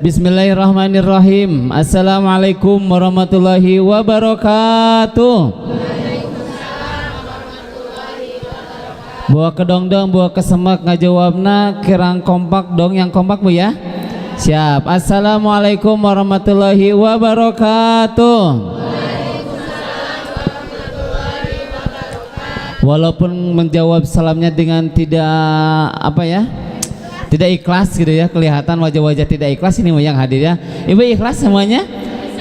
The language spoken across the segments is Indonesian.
Bismillahirrahmanirrahim. Assalamualaikum warahmatullahi wabarakatuh. Buah kedong-dong, buah kesemak ngajawabna kirang kompak dong, yang kompak Bu ya. Siap. Assalamualaikum warahmatullahi wabarakatuh. Walaupun menjawab salamnya dengan tidak tidak ikhlas gitu ya, kelihatan wajah-wajah tidak ikhlas ini yang hadir ya. Ibu ikhlas semuanya?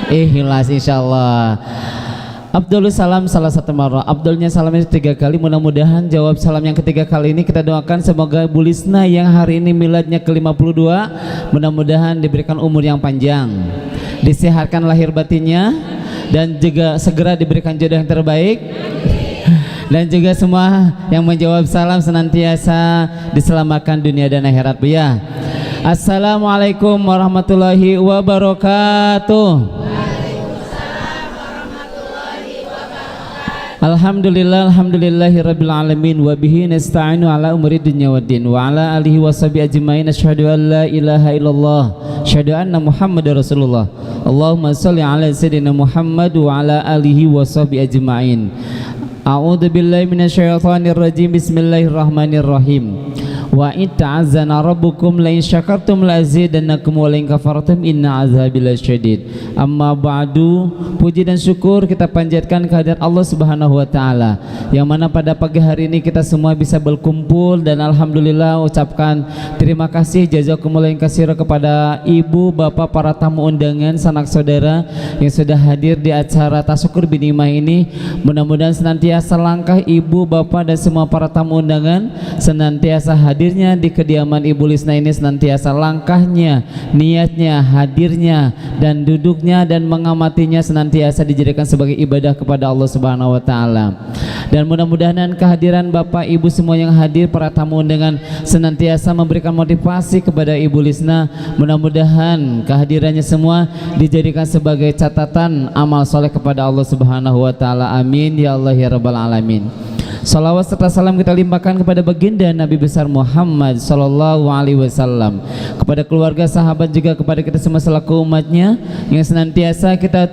Ikhlas insyaallah. Abdul salam salah satu marah. Abdulnya salamnya 3 kali. Mudah-mudahan jawab salam yang ketiga kali ini kita doakan semoga Bu Lisna yang hari ini miladnya ke-52 mudah-mudahan diberikan umur yang panjang, disehatkan lahir batinnya, dan juga segera diberikan jodoh yang terbaik. Dan juga semua yang menjawab salam senantiasa diselamatkan dunia dan akhirat Bu ya. Assalamualaikum warahmatullahi wabarakatuh. Alhamdulillah, alhamdulillahirabbil alamin wa bihi nasta'inu ala umuri dunya waddin wa ala alihi washabihi ajmain. Asyhadu an la ilaha illallah, asyhadu anna Muhammadar Rasulullah. Allahumma shalli ala sayyidina Muhammad wa ala alihi washabihi ajmain. A'udzu billahi minasyaitonir rajim. Bismillahirrahmanirrahim. Wa ita'azzana rabbukum la in syakartum la azidannakum wa la in kafartum inna azabi lasyadid. Amma ba'du, puji dan syukur kita panjatkan kehadirat Allah Subhanahu wa taala yang mana pada pagi hari ini kita semua bisa berkumpul, dan alhamdulillah ucapkan terima kasih jazakumullah katsira kepada ibu, bapak, para tamu undangan, sanak saudara yang sudah hadir di acara Tasyukur Binimah ini. Mudah-mudahan senantiasa langkah ibu, bapak dan semua para tamu undangan senantiasa hadirnya di kediaman Ibu Lisna ini, senantiasa langkahnya, niatnya, hadirnya dan duduknya dan mengamatinya senantiasa dijadikan sebagai ibadah kepada Allah Subhanahu wa taala. Dan mudah-mudahan kehadiran Bapak Ibu semua yang hadir, para tamu undangan senantiasa memberikan motivasi kepada Ibu Lisna. Mudah-mudahan kehadirannya semua dijadikan sebagai catatan amal soleh kepada Allah Subhanahu wa taala. Amin ya Allah ya rabbal alamin. Salawat serta salam kita limpahkan kepada baginda Nabi besar Muhammad sallallahu alaihi wasallam, kepada keluarga, sahabat, juga kepada kita semua selaku umatnya yang senantiasa kita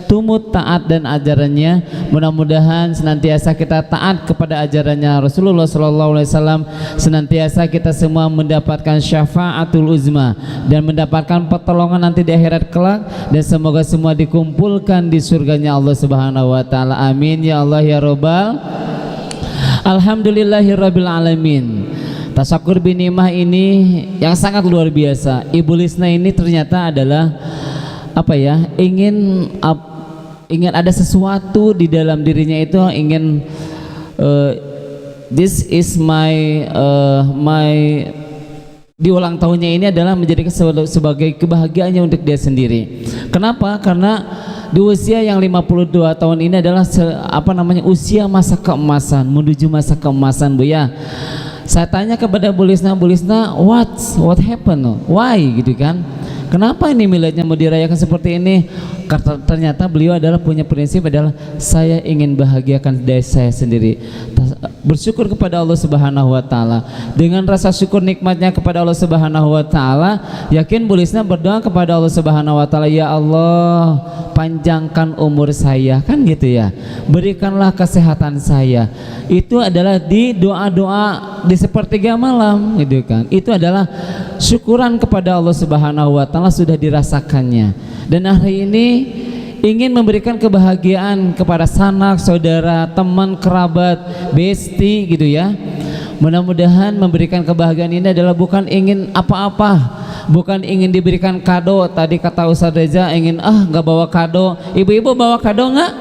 tumut taat dan ajarannya. Mudah-mudahan senantiasa kita taat kepada ajarannya Rasulullah sallallahu alaihi wasallam, senantiasa kita semua mendapatkan syafaatul uzma dan mendapatkan pertolongan nanti di akhirat kelak, dan semoga semua dikumpulkan di surganya Allah Subhanahu wa taala. Amin ya Allah ya rabbal. Alhamdulillahirabbil alamin. Tasyukur Binimah ini yang sangat luar biasa. Ibu Lisna ini ternyata adalah ingin ada sesuatu di dalam dirinya, itu ingin this is my di ulang tahunnya ini adalah menjadikan sebagai kebahagiaannya untuk dia sendiri. Kenapa? Karena di usia yang 52 tahun ini adalah usia masa keemasan, menuju masa keemasan Bu ya. Saya tanya kepada Bu Lisna, what happened? Why gitu kan? Kenapa ini miladnya mau dirayakan seperti ini? Karena ternyata beliau adalah punya prinsip adalah saya ingin bahagiakan diri saya sendiri. Bersyukur kepada Allah Subhanahu wa taala. Dengan rasa syukur nikmatnya kepada Allah Subhanahu wa taala, yakin Bu Lisna berdoa kepada Allah Subhanahu wa taala, ya Allah, panjangkan umur saya, kan gitu ya. Berikanlah kesehatan saya. Itu adalah di doa-doa di sepertiga malam gitu kan. Itu adalah syukuran kepada Allah Subhanahu wa taala sudah dirasakannya. Dan hari ini ingin memberikan kebahagiaan kepada sanak, saudara, teman, kerabat, besti gitu ya. Mudah-mudahan memberikan kebahagiaan ini adalah bukan ingin apa-apa, bukan ingin diberikan kado. Tadi kata Ustaz Reza ingin nggak bawa kado. Ibu-ibu bawa kado nggak?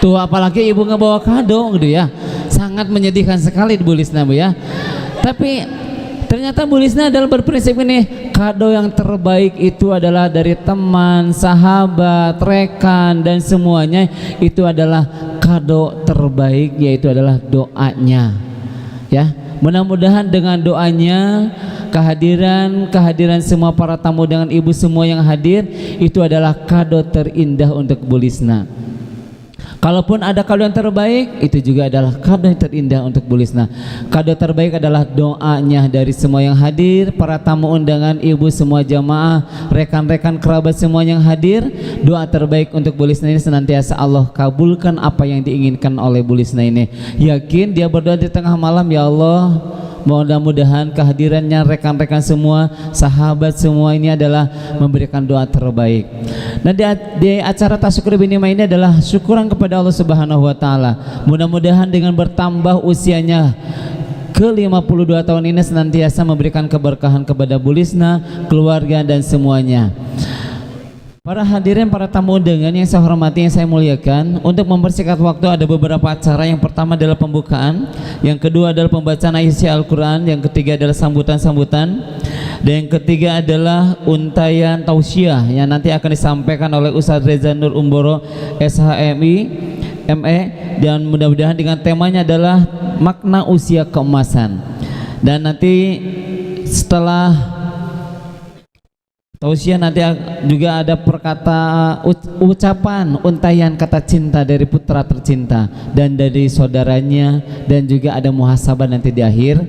Tuh apalagi ibu nggak bawa kado gitu ya. Sangat menyedihkan sekali Bu Lisna Bu ya. Tapi ternyata Bu Lisna adalah berprinsip ini, kado yang terbaik itu adalah dari teman, sahabat, rekan dan semuanya, itu adalah kado terbaik, yaitu adalah doanya ya. Mudah-mudahan dengan doanya, kehadiran semua para tamu dengan ibu semua yang hadir, itu adalah kado terindah untuk Bu Lisna. Kalaupun ada kado yang terbaik, itu juga adalah kado yang terindah untuk Bu Lisna. Kado terbaik adalah doanya dari semua yang hadir, para tamu undangan, ibu semua jamaah, rekan-rekan kerabat semua yang hadir. Doa terbaik untuk Bu Lisna ini senantiasa Allah kabulkan apa yang diinginkan oleh Bu Lisna ini. Yakin dia berdoa di tengah malam, ya Allah, mudah-mudahan kehadirannya rekan-rekan semua, sahabat semua ini adalah memberikan doa terbaik. Dan di acara Tasyukur Binimah ini adalah syukuran kepada Allah Subhanahu wa taala. Mudah-mudahan dengan bertambah usianya ke 52 tahun ini senantiasa memberikan keberkahan kepada Bu Lisna, keluarga dan semuanya. Para hadirin, para tamu undangan yang saya hormati, yang saya muliakan, untuk mempersingkat waktu ada beberapa acara. Yang pertama adalah pembukaan, yang kedua adalah pembacaan isi Al-Quran, yang ketiga adalah sambutan-sambutan, dan yang ketiga adalah untayan tausiah yang nanti akan disampaikan oleh Ustadz Reza Nur Umboro SHMI ME, dan mudah-mudahan dengan temanya adalah makna usia keemasan. Dan nanti setelah tausiah nanti juga ada ucapan untayan kata cinta dari putra tercinta dan dari saudaranya, dan juga ada muhasabah nanti di akhir.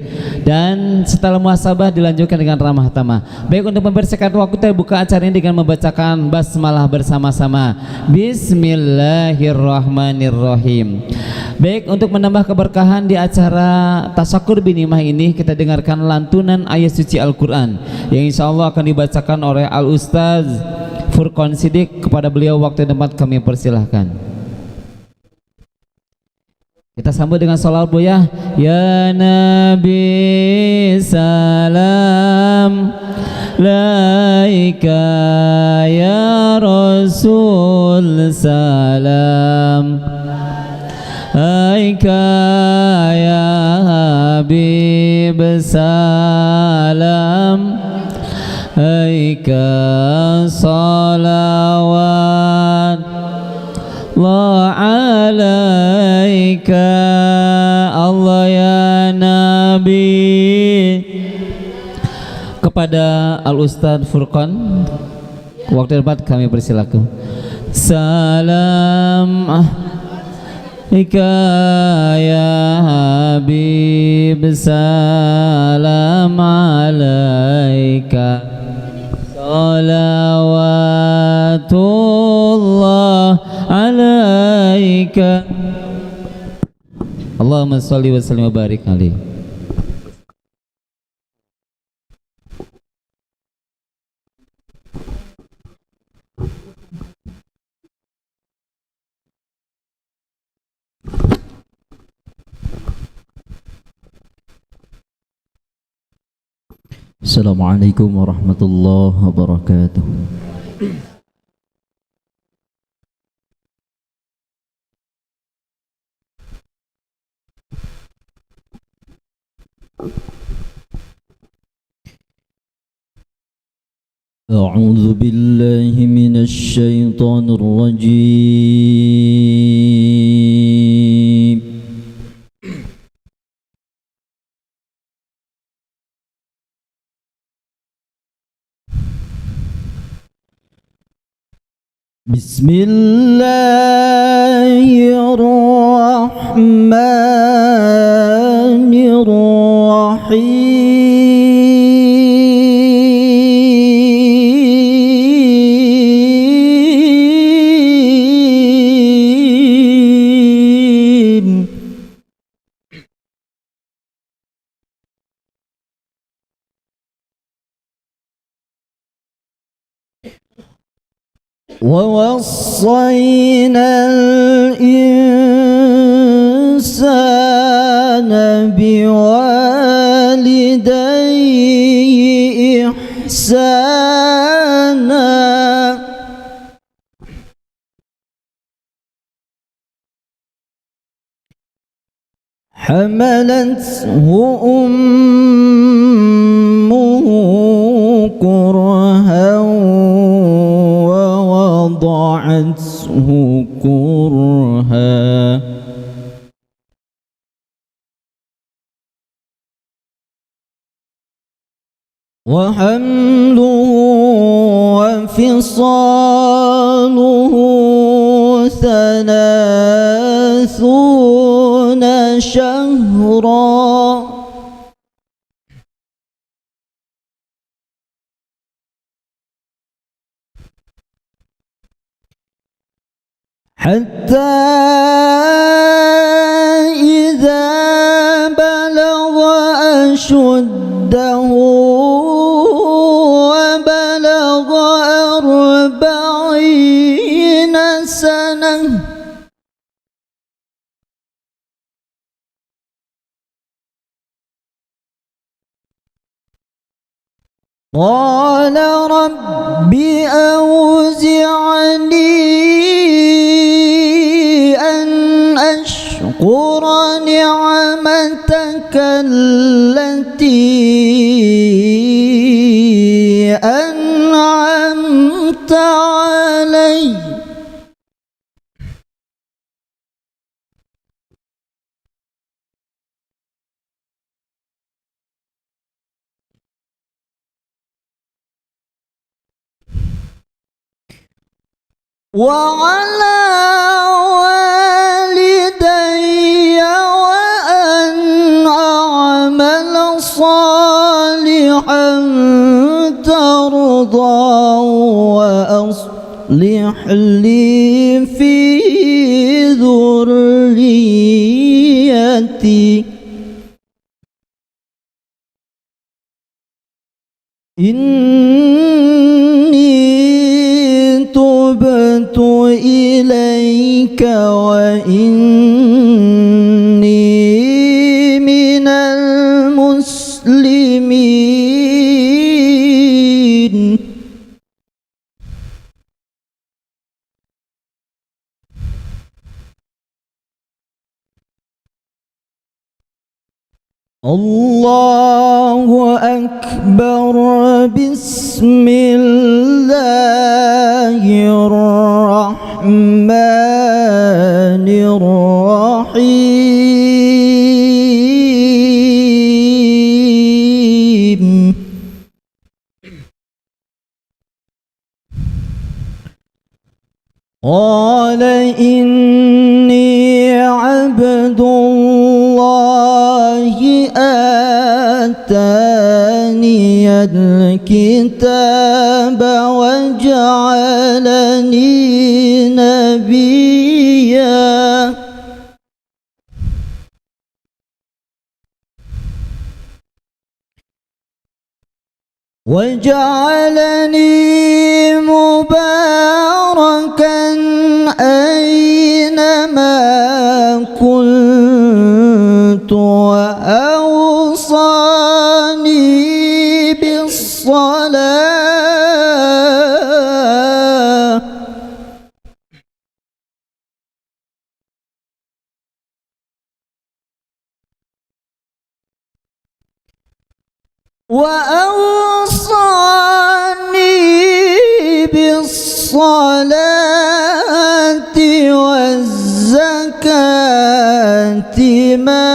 Dan setelah muhasabah dilanjutkan dengan ramah tamah. Baik, untuk mempersingkat waktu kita buka acara ini dengan membacakan basmalah bersama-sama. Bismillahirrahmanirrahim. Baik, untuk menambah keberkahan di acara Tasyakur Binimah ini, kita dengarkan lantunan ayat suci Al-Quran yang insya Allah akan dibacakan oleh Al-Ustaz Furqan Sidik. Kepada beliau waktu dan tempat kami persilahkan. Kita sambut dengan sholawat Bu ya. Ya Nabi salam laika, ya Rasul salam aika, ya Habib salam aika, salawat Allah alaika, Allah ya Nabi. Kepada Al-Ustadz Furqan waktu tempat kami persilakan. Salam Ika ya Habib salam alaika, salawatullah alaika, Allahumma sholli wa sallim wa barik alaihi. Assalamualaikum warahmatullahi wabarakatuh. A'udzu billahi minasy syaithanir rajim. Bismillahirrahmanirrahim. ووصينا الإنسان بوالديه إحسانا حملته أمه كرها ووضعته كرها وحمله وفصاله 3 شهرا حتى إذا بلغ أشده وبلغ 40 سنة قال رب أوزعني أن أشكر نعمتك التي أنعمت علي وعلى والدي وأن أعمل صالحا ترضاه وأصلح لي في ذريتي إني تبت إليك وإني من المسلمين الله أكبر بسم الله الرحمن الرحيم قال إني عبد الله آتاني الكتاب وجعلني نبيا وجعلني مباركا أينما كنت وأوصاني بالصلاة بالصلاة والزكاة ما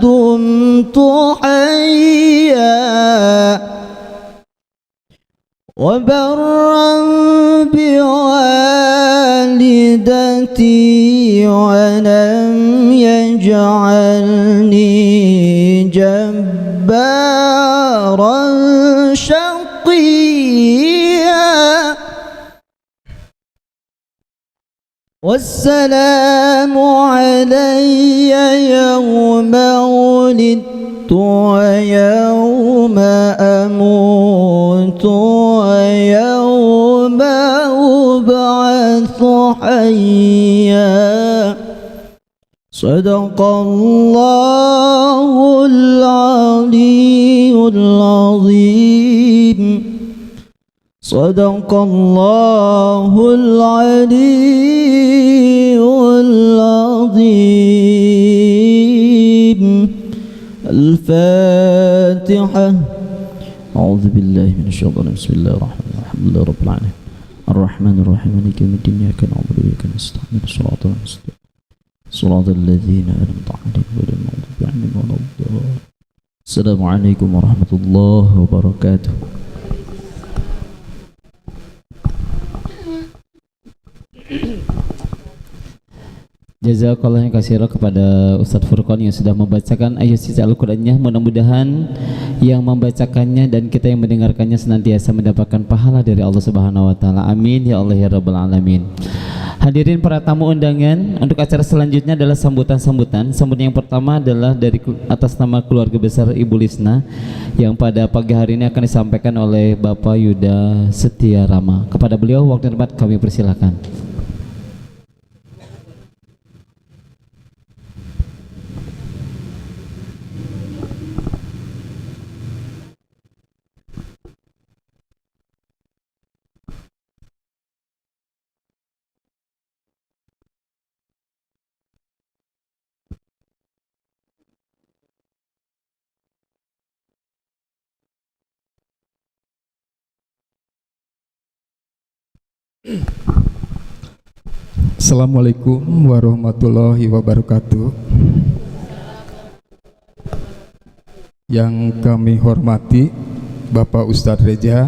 دمت حيا وبرا بوالدتي ولم يجعلني جبارا شقيا والسلام علي يوم ولدت ويوم أموت ويوم أبعث حيا صدق الله العلي العظيم صدق الله العلي العظيم الفاتحة أعوذ بالله من الشيطان بسم الله الرحمن الرحيم الحمد لله رب العالمين الرحمن الرحيم مالك يوم الدين إياك نعبد وإياك نستعين صراط المستقيم صراط الذين أنعمت عليهم غير المغضوب عليهم ولا الضالين السلام عليكم ورحمة الله وبركاته. Jazakallahu katsiran kepada Ustadz Furqan yang sudah membacakan ayat suci Al-Qur'annya. Mudah-mudahan yang membacakannya dan kita yang mendengarkannya senantiasa mendapatkan pahala dari Allah Subhanahu wa taala. Amin ya Allah ya rabbal alamin. Hadirin para tamu undangan, untuk acara selanjutnya adalah sambutan-sambutan. Sambutan yang pertama adalah dari atas nama keluarga besar Ibu Lisna yang pada pagi hari ini akan disampaikan oleh Bapak Yuda Setia Rama. Kepada beliau waktu dan tempat kami persilakan. Assalamualaikum warahmatullahi wabarakatuh. Yang kami hormati Bapak Ustadz Reja,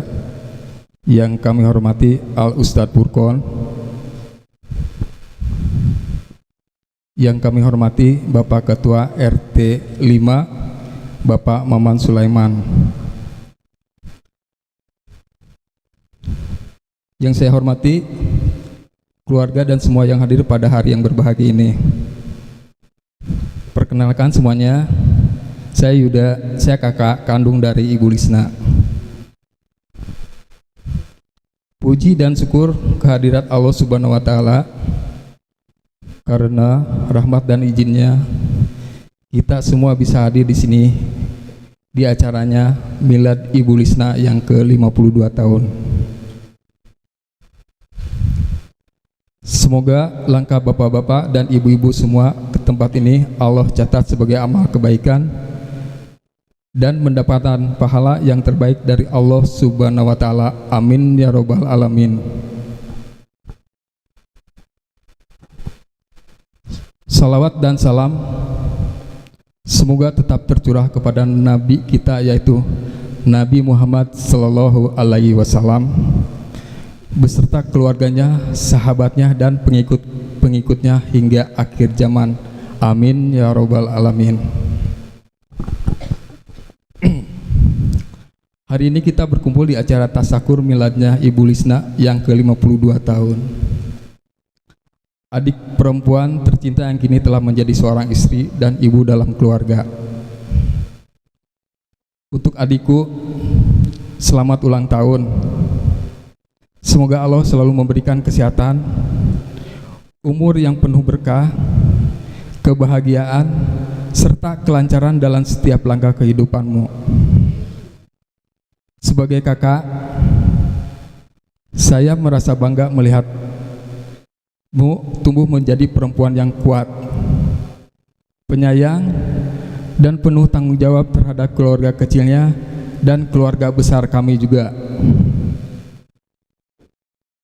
yang kami hormati Al Ustadz Furqan, yang kami hormati Bapak Ketua RT 5 Bapak Maman Sulaiman, yang saya hormati keluarga dan semua yang hadir pada hari yang berbahagia ini. Perkenalkan semuanya, saya Yuda, saya kakak kandung dari Ibu Lisna. Puji dan syukur kehadirat Allah Subhanahu wa taala, karena rahmat dan izinnya kita semua bisa hadir di sini di acaranya Milad Ibu Lisna yang ke-52 tahun. Semoga langkah bapak-bapak dan ibu-ibu semua ke tempat ini Allah catat sebagai amal kebaikan dan mendapatkan pahala yang terbaik dari Allah Subhanahu wa taala. Amin ya rabbal alamin. Salawat dan salam semoga tetap tercurah kepada Nabi kita, yaitu Nabi Muhammad sallallahu alaihi wasallam, beserta keluarganya, sahabatnya, dan pengikutnya hingga akhir zaman. Amin ya rabbal alamin. Hari ini kita berkumpul di acara tasakur miladnya Ibu Lisna yang ke-52 tahun. Adik perempuan tercinta yang kini telah menjadi seorang istri dan ibu dalam keluarga. Untuk adikku, selamat ulang tahun. Semoga Allah selalu memberikan kesehatan, umur yang penuh berkah, kebahagiaan, serta kelancaran dalam setiap langkah kehidupanmu. Sebagai kakak, saya merasa bangga melihatmu tumbuh menjadi perempuan yang kuat, penyayang, dan penuh tanggung jawab terhadap keluarga kecilnya dan keluarga besar kami juga.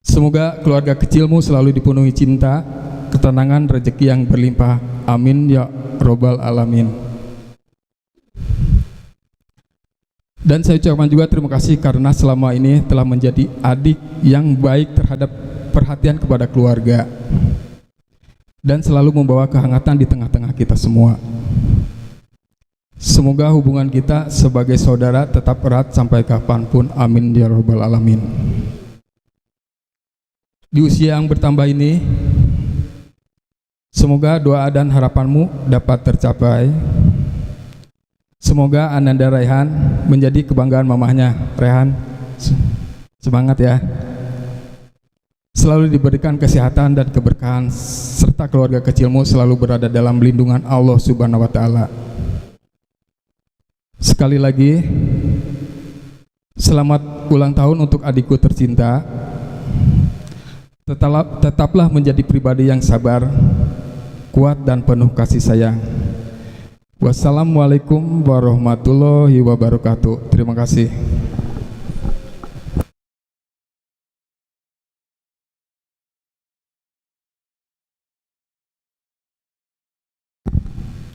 Semoga keluarga kecilmu selalu dipenuhi cinta, ketenangan, rezeki yang berlimpah. Amin ya robbal alamin. Dan saya ucapkan juga terima kasih karena selama ini telah menjadi adik yang baik terhadap perhatian kepada keluarga dan selalu membawa kehangatan di tengah-tengah kita semua. Semoga hubungan kita sebagai saudara tetap erat sampai kapanpun. Amin ya robbal alamin. Di usia yang bertambah ini, semoga doa dan harapanmu dapat tercapai. Semoga Ananda Raihan menjadi kebanggaan mamahnya. Raihan, semangat ya. Selalu diberikan kesehatan dan keberkahan, serta keluarga kecilmu selalu berada dalam lindungan Allah Subhanahu wa taala. Sekali lagi, selamat ulang tahun untuk adikku tercinta. Tetaplah menjadi pribadi yang sabar, kuat, dan penuh kasih sayang. Wassalamualaikum warahmatullahi wabarakatuh. Terima kasih.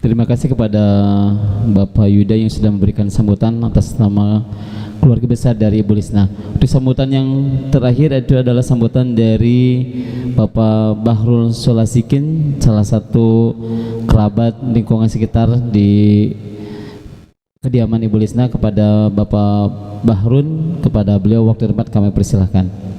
Terima kasih kepada Bapak Yuda yang sudah memberikan sambutan atas nama keluarga besar dari Ibu Lisna. Untuk sambutan yang terakhir itu adalah sambutan dari Bapak Bahrul Solasikin, salah satu kerabat lingkungan sekitar di kediaman Ibu Lisna. Kepada Bapak Bahrun, kepada beliau waktu tempat kami persilahkan.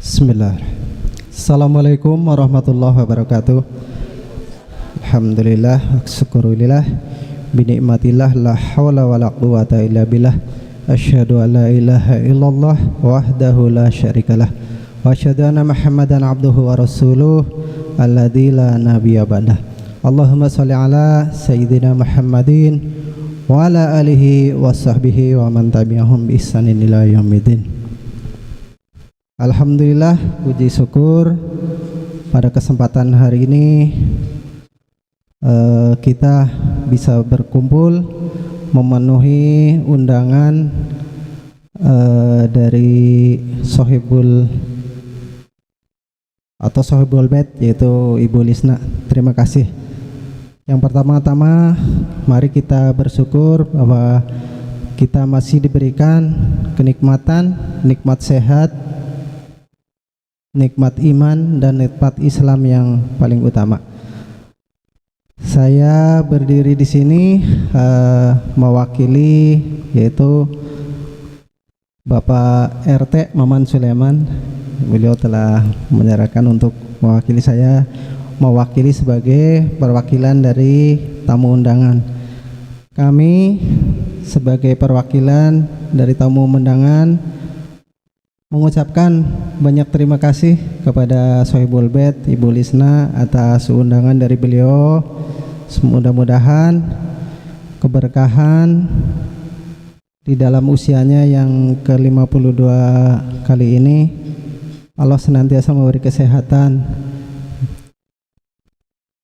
Bismillah. Assalamualaikum warahmatullahi wabarakatuh. Alhamdulillah, syukurillah, binikmatillah, la hawla wa la quwata illa billah. Asyhadu an la ilaha illallah wahdahu la syarikalah, wa asyhadu anna Muhammadan abduhu wa rasuluh alladzi la nabiyya ba'dah. Allahumma shalli ala sayyidina Muhammadin wa ala alihi wa sahbihi wa man tabi'ahum bi ihsanin ila yaumiddin. Alhamdulillah, puji syukur pada kesempatan hari ini kita bisa berkumpul memenuhi undangan dari Sohibul Bait, yaitu Ibu Lisna. Terima kasih. Yang pertama-tama mari kita bersyukur bahwa kita masih diberikan kenikmatan, nikmat sehat, nikmat iman, dan nikmat Islam yang paling utama. Saya berdiri di sini mewakili yaitu Bapak RT Maman Sulaiman. Beliau telah menyerahkan untuk mewakili saya, mewakili sebagai perwakilan dari tamu undangan. Kami sebagai perwakilan dari tamu undangan mengucapkan banyak terima kasih kepada Sohibul Bait Ibu Lisna atas undangan dari beliau. Mudah-mudahan keberkahan di dalam usianya yang ke-52 kali ini Allah senantiasa memberi kesehatan.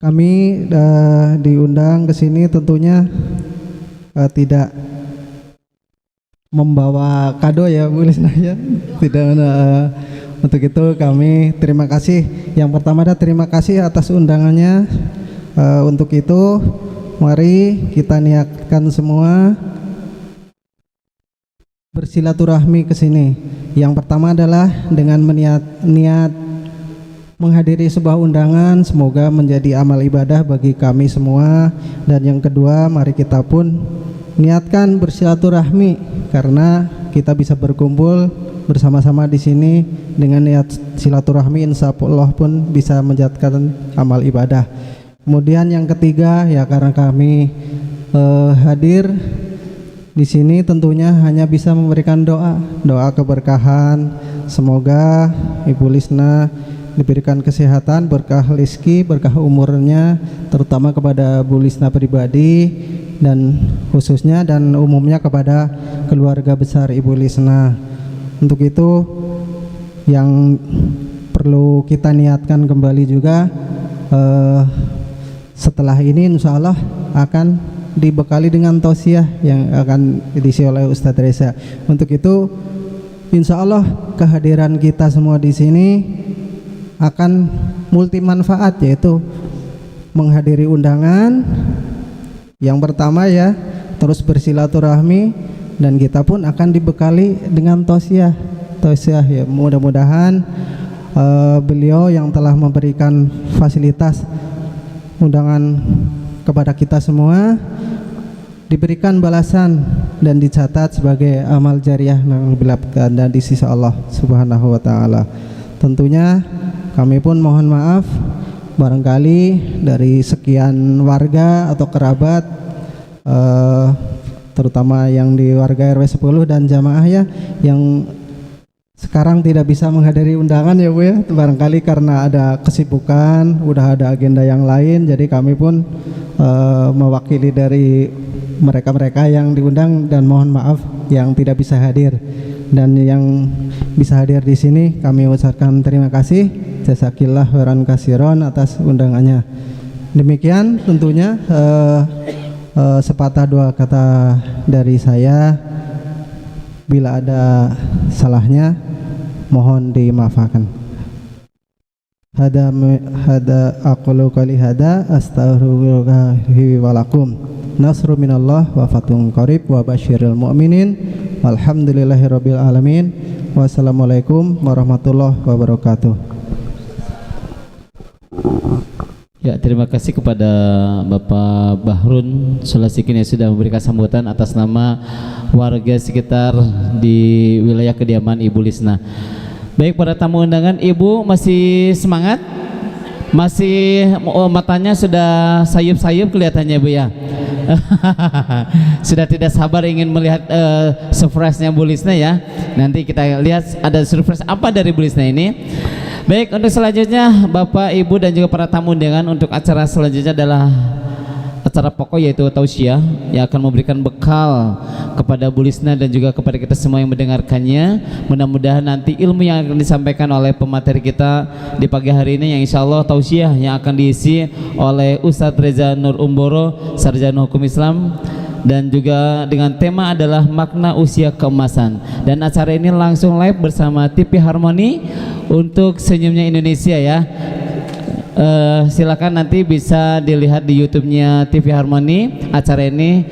Kami diundang ke sini tentunya tidak membawa kado ya Bu Lisna ya. Tidak, untuk itu kami terima kasih. Yang pertama adalah terima kasih atas undangannya. Untuk itu mari kita niatkan semua bersilaturahmi ke sini. Yang pertama adalah dengan niat menghadiri sebuah undangan, semoga menjadi amal ibadah bagi kami semua. Dan yang kedua, mari kita pun niatkan bersilaturahmi karena kita bisa berkumpul bersama-sama di sini dengan niat silaturahmi, insya Allah pun bisa menjadikan amal ibadah. Kemudian yang ketiga ya, karena kami hadir di sini tentunya hanya bisa memberikan doa keberkahan. Semoga Ibu Lisna diberikan kesehatan, berkah rezeki, berkah umurnya, terutama kepada Bu Lisna pribadi dan khususnya dan umumnya kepada keluarga besar Ibu Lisna. Untuk itu yang perlu kita niatkan kembali juga, setelah ini insya Allah akan dibekali dengan tausiah yang akan diisi oleh Ustadz Reza. Untuk itu insya Allah kehadiran kita semua di sini akan multi manfaat, yaitu menghadiri undangan yang pertama ya, terus bersilaturahmi, dan kita pun akan dibekali dengan tausiah ya. Mudah-mudahan beliau yang telah memberikan fasilitas undangan kepada kita semua diberikan balasan dan dicatat sebagai amal jariah yang dilapkan dan di sisi Allah Subhanahu wa taala. Tentunya kami pun mohon maaf barangkali dari sekian warga atau kerabat, terutama yang di warga RW 10 dan jamaah ya, yang sekarang tidak bisa menghadiri undangan ya Bu ya, barangkali karena ada kesibukan, udah ada agenda yang lain, jadi kami pun mewakili dari mereka-mereka yang diundang dan mohon maaf yang tidak bisa hadir. dan yang bisa hadir di sini kami ucapkan terima kasih. Jazakillah khairan katsiran atas undangannya. Demikian tentunya sepatah dua kata dari saya. Bila ada salahnya mohon dimaafkan. Hada aqulu qali hada astaghfirullahi wa lakum. Nasru minallah wa fathun qarib wa basyiril mu'minin. Walhamdulillahirabbil alamin. Wassalamualaikum warahmatullahi wabarakatuh. Ya, terima kasih kepada Bapak Bahrun Sulasikin yang sudah memberikan sambutan atas nama warga sekitar di wilayah kediaman Ibu Lisna. Baik, para tamu undangan, Ibu masih semangat? Masih matanya sudah sayup-sayup kelihatannya, Bu ya. Sudah tidak sabar ingin melihat surprise-nya Bu Lisna ya. Nanti kita lihat ada surprise apa dari Bu Lisna ini. Baik, untuk selanjutnya Bapak, Ibu dan juga para tamu undangan, untuk acara selanjutnya adalah acara pokok yaitu tausiah yang akan memberikan bekal kepada Bu Lisna dan juga kepada kita semua yang mendengarkannya. Mudah-mudahan nanti ilmu yang akan disampaikan oleh pemateri kita di pagi hari ini, yang insya Allah tausiah yang akan diisi oleh Ustadz Reza Nur Umboro, Sarjana Hukum Islam, dan juga dengan tema adalah makna usia keemasan. Dan acara ini langsung live bersama TV Harmoni untuk Senyumnya Indonesia ya. Silakan nanti bisa dilihat di YouTube-nya TV Harmoni acara ini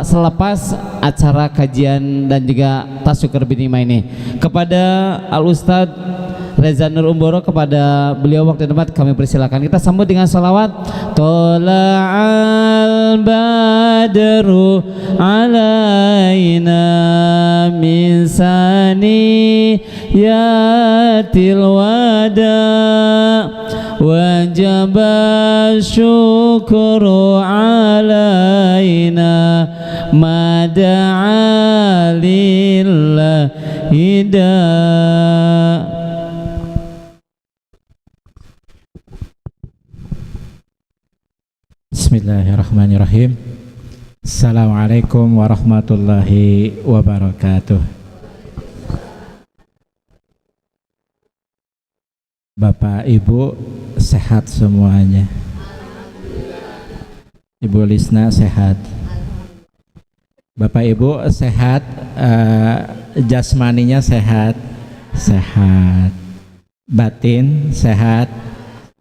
selepas acara kajian dan juga tasyukur binima ini. Kepada Al Ustadz Reza Nur Umboro, kepada beliau waktu tempat kami persilakan. Kita sambut dengan salawat. Tola'al badru alaina min saniyatil wada wajaba syukru alaina mada'a lillahi da. Bismillahirrahmanirrahim. Assalamualaikum warahmatullahi wabarakatuh. Bapak Ibu sehat semuanya. Ibu Lisna sehat. Bapak Ibu sehat, jasmaninya sehat, batin sehat,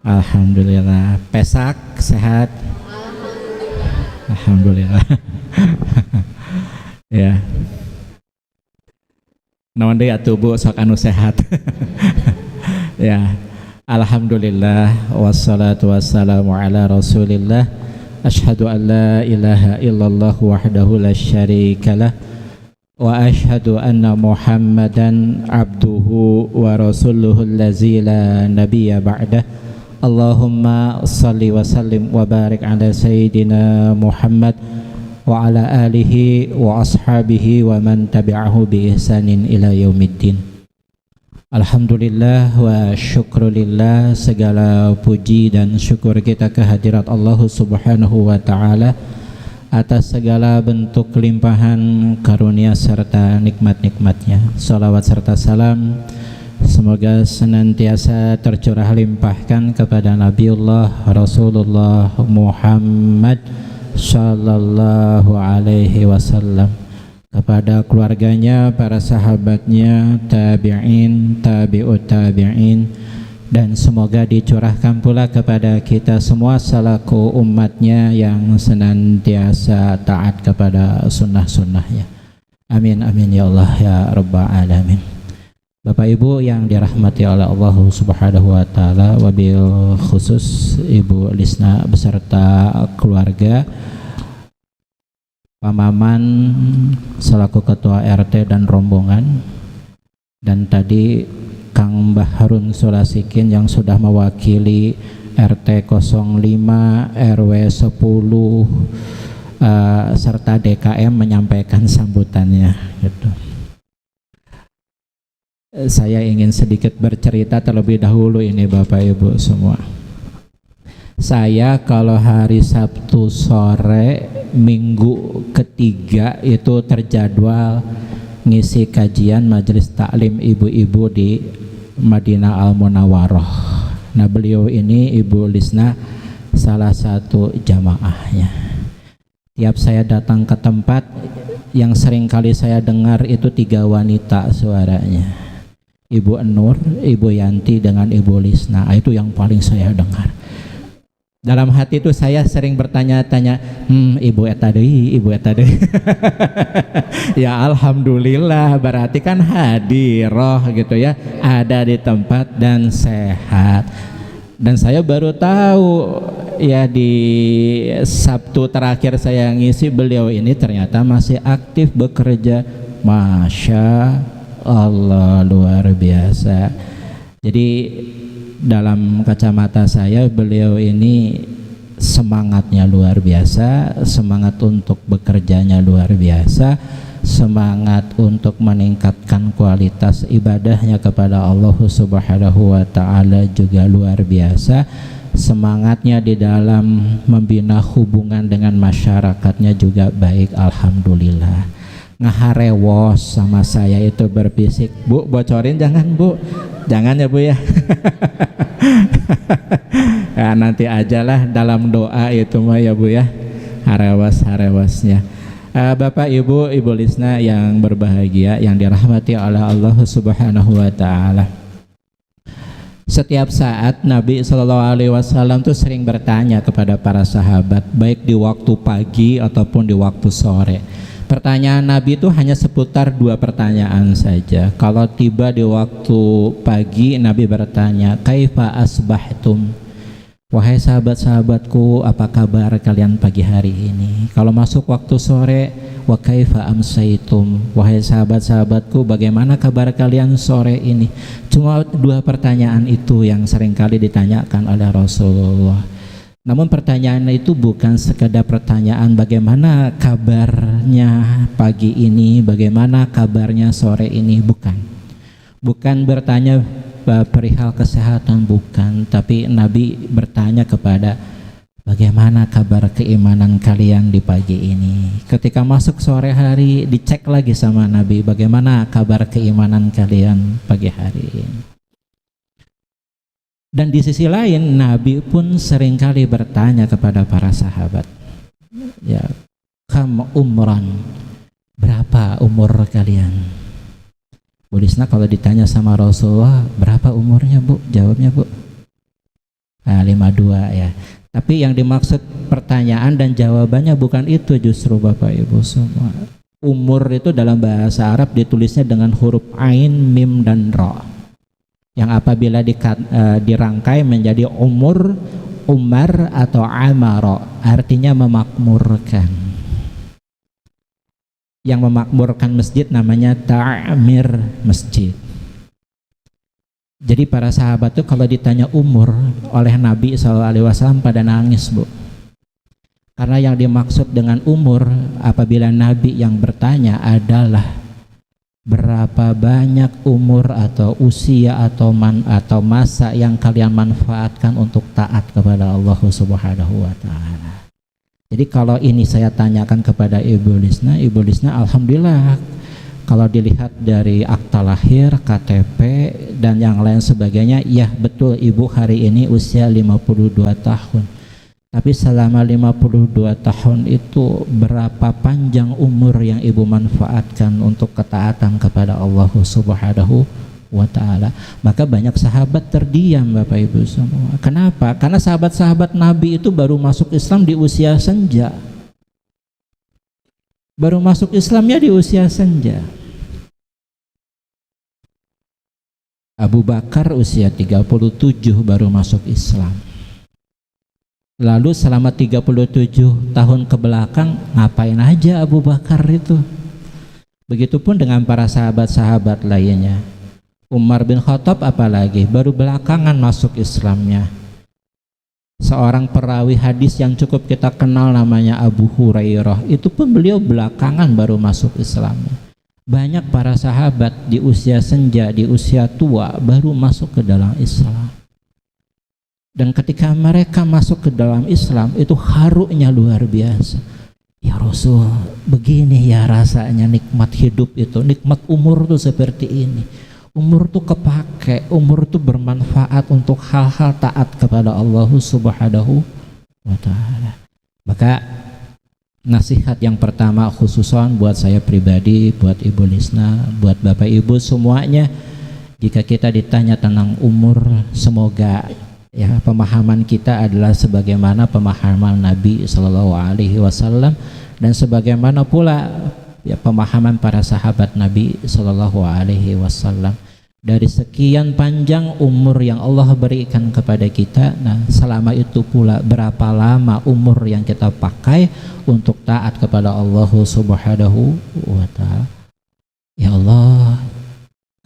alhamdulillah. Pesak sehat, alhamdulillah. Ya. Naon deui atuh Bu sok anu sehat. Ya, alhamdulillah wassalatu wassalamu ala Rasulillah. Asyhadu an la ilaha illallah wahdahu la syarikalah wa asyhadu anna Muhammadan abduhu wa rasuluhu allazi la nabiyya ba'dah. Allahumma salli wa sallim wa barik ala sayyidina Muhammad wa ala alihi wa ashabihi wa man tabi'ahu bi ihsanin ila yaumiddin. Alhamdulillah wa syukrulillah, segala puji dan syukur kita kehadirat Allah Subhanahu wa ta'ala atas segala bentuk limpahan karunia serta nikmat-nikmatnya. Salawat serta salam semoga senantiasa tercurah limpahkan kepada Nabiullah Rasulullah Muhammad sallallahu alaihi wasallam, kepada keluarganya, para sahabatnya, tabi'in, tabi'ut tabi'in, dan semoga dicurahkan pula kepada kita semua selaku umatnya yang senantiasa taat kepada sunnah-sunnahnya. Amin amin ya Allah ya Rabbal alamin. Bapak Ibu yang dirahmati oleh Allah Subhanahu wa ta'ala, wabil khusus Ibu Lisna beserta keluarga, Pamaman selaku ketua RT dan rombongan, dan tadi Kang Bahrun Sulasikin yang sudah mewakili RT 05 RW 10 serta DKM menyampaikan sambutannya gitu. Saya ingin sedikit bercerita terlebih dahulu ini Bapak Ibu semua. Saya kalau hari Sabtu sore minggu ketiga itu terjadwal ngisi kajian majelis taklim ibu-ibu di Madinah Al-Munawwarah. Nah, beliau ini Ibu Lisna salah satu jamaahnya. Tiap saya datang ke tempat, yang sering kali saya dengar itu 3 wanita suaranya, Ibu Nur, Ibu Yanti dengan Ibu Lisna. Itu yang paling saya dengar. Dalam hati itu saya sering bertanya-tanya, ibu eta deui. Ya alhamdulillah, berarti kan hadiroh gitu ya, ada di tempat dan sehat. Dan saya baru tahu ya di Sabtu terakhir saya ngisi, beliau ini ternyata masih aktif bekerja. Masya Allah, luar biasa. Jadi dalam kacamata saya beliau ini semangatnya luar biasa, semangat untuk bekerjanya luar biasa, semangat untuk meningkatkan kualitas ibadahnya kepada Allah Subhanahu wa Ta'ala juga luar biasa, semangatnya di dalam membina hubungan dengan masyarakatnya juga baik, alhamdulillah. Ngaharewos sama saya itu berbisik, Bu, bocorin jangan Bu, jangan ya Bu ya. Ya, nanti ajalah dalam doa itu mah ya Bu ya, harewas-harewasnya. Bapak Ibu, Ibu Lisna yang berbahagia, yang dirahmati oleh Allah Subhanahu wa Ta'ala. Setiap saat Nabi SAW tuh sering bertanya kepada para sahabat, baik di waktu pagi ataupun di waktu sore. Pertanyaan Nabi itu hanya seputar 2 pertanyaan saja. Kalau tiba di waktu pagi, Nabi bertanya, kaifa asbahtum? Wahai sahabat-sahabatku, apa kabar kalian pagi hari ini? Kalau masuk waktu sore, wa kaifa amsaitum? Wahai sahabat-sahabatku, bagaimana kabar kalian sore ini? Cuma 2 pertanyaan itu yang seringkali ditanyakan oleh Rasulullah. Namun pertanyaan itu bukan sekedar pertanyaan bagaimana kabarnya pagi ini, bagaimana kabarnya sore ini, bukan. Bukan bertanya perihal kesehatan, bukan. Tapi Nabi bertanya kepada bagaimana kabar keimanan kalian di pagi ini. Ketika masuk sore hari, dicek lagi sama Nabi, bagaimana kabar keimanan kalian pagi hari ini. Dan di sisi lain Nabi pun seringkali bertanya kepada para sahabat, ya, kam umran, berapa umur kalian? Bu Lisna kalau ditanya sama Rasulullah, berapa umurnya Bu? Jawabnya Bu, 52 ya. Tapi yang dimaksud pertanyaan dan jawabannya bukan itu justru Bapak Ibu semua. Umur itu dalam bahasa Arab ditulisnya dengan huruf ain, mim dan ra, yang apabila dirangkai menjadi umur, umar atau amaro, artinya memakmurkan. Yang memakmurkan masjid namanya ta'mir masjid. Jadi para sahabat itu kalau ditanya umur oleh Nabi SAW pada nangis Bu, karena yang dimaksud dengan umur apabila Nabi yang bertanya adalah berapa banyak umur atau usia atau masa yang kalian manfaatkan untuk taat kepada Allah Subhanahu wa Ta'ala. Jadi kalau ini saya tanyakan kepada Ibu Lisna alhamdulillah, kalau dilihat dari akta lahir, KTP dan yang lain sebagainya, ya betul Ibu hari ini usia 52 tahun. Tapi selama 52 tahun itu berapa panjang umur yang Ibu manfaatkan untuk ketaatan kepada Allah Subhanahu wa Ta'ala. Maka banyak sahabat terdiam Bapak Ibu semua. Kenapa? Karena sahabat-sahabat Nabi itu baru masuk Islam di usia senja. Baru masuk Islamnya di usia senja. Abu Bakar usia 37 baru masuk Islam. Lalu selama 37 tahun ke belakang ngapain aja Abu Bakar itu? Begitupun dengan para sahabat-sahabat lainnya. Umar bin Khattab apalagi baru belakangan masuk Islamnya. Seorang perawi hadis yang cukup kita kenal namanya Abu Hurairah, itu pun beliau belakangan baru masuk Islamnya. Banyak para sahabat di usia senja, di usia tua baru masuk ke dalam Islam. Dan ketika mereka masuk ke dalam Islam itu harunya luar biasa. ya Rasul, begini ya rasanya nikmat hidup itu, nikmat umur tuh seperti ini. Umur tuh kepake, umur tuh bermanfaat untuk hal-hal taat kepada Allah Subhanahu wa ta'ala. Maka nasihat yang pertama khususan buat saya pribadi, buat Ibu Lisna, buat Bapak Ibu semuanya, jika kita ditanya tentang umur, semoga ya pemahaman kita adalah sebagaimana pemahaman Nabi Shallallahu Alaihi Wasallam dan sebagaimana pula ya pemahaman para sahabat Nabi Shallallahu Alaihi Wasallam. Dari sekian panjang umur yang Allah berikan kepada kita, nah selama itu pula berapa lama umur yang kita pakai untuk taat kepada Allah Subhanahu wa ta'ala. Ya Allah,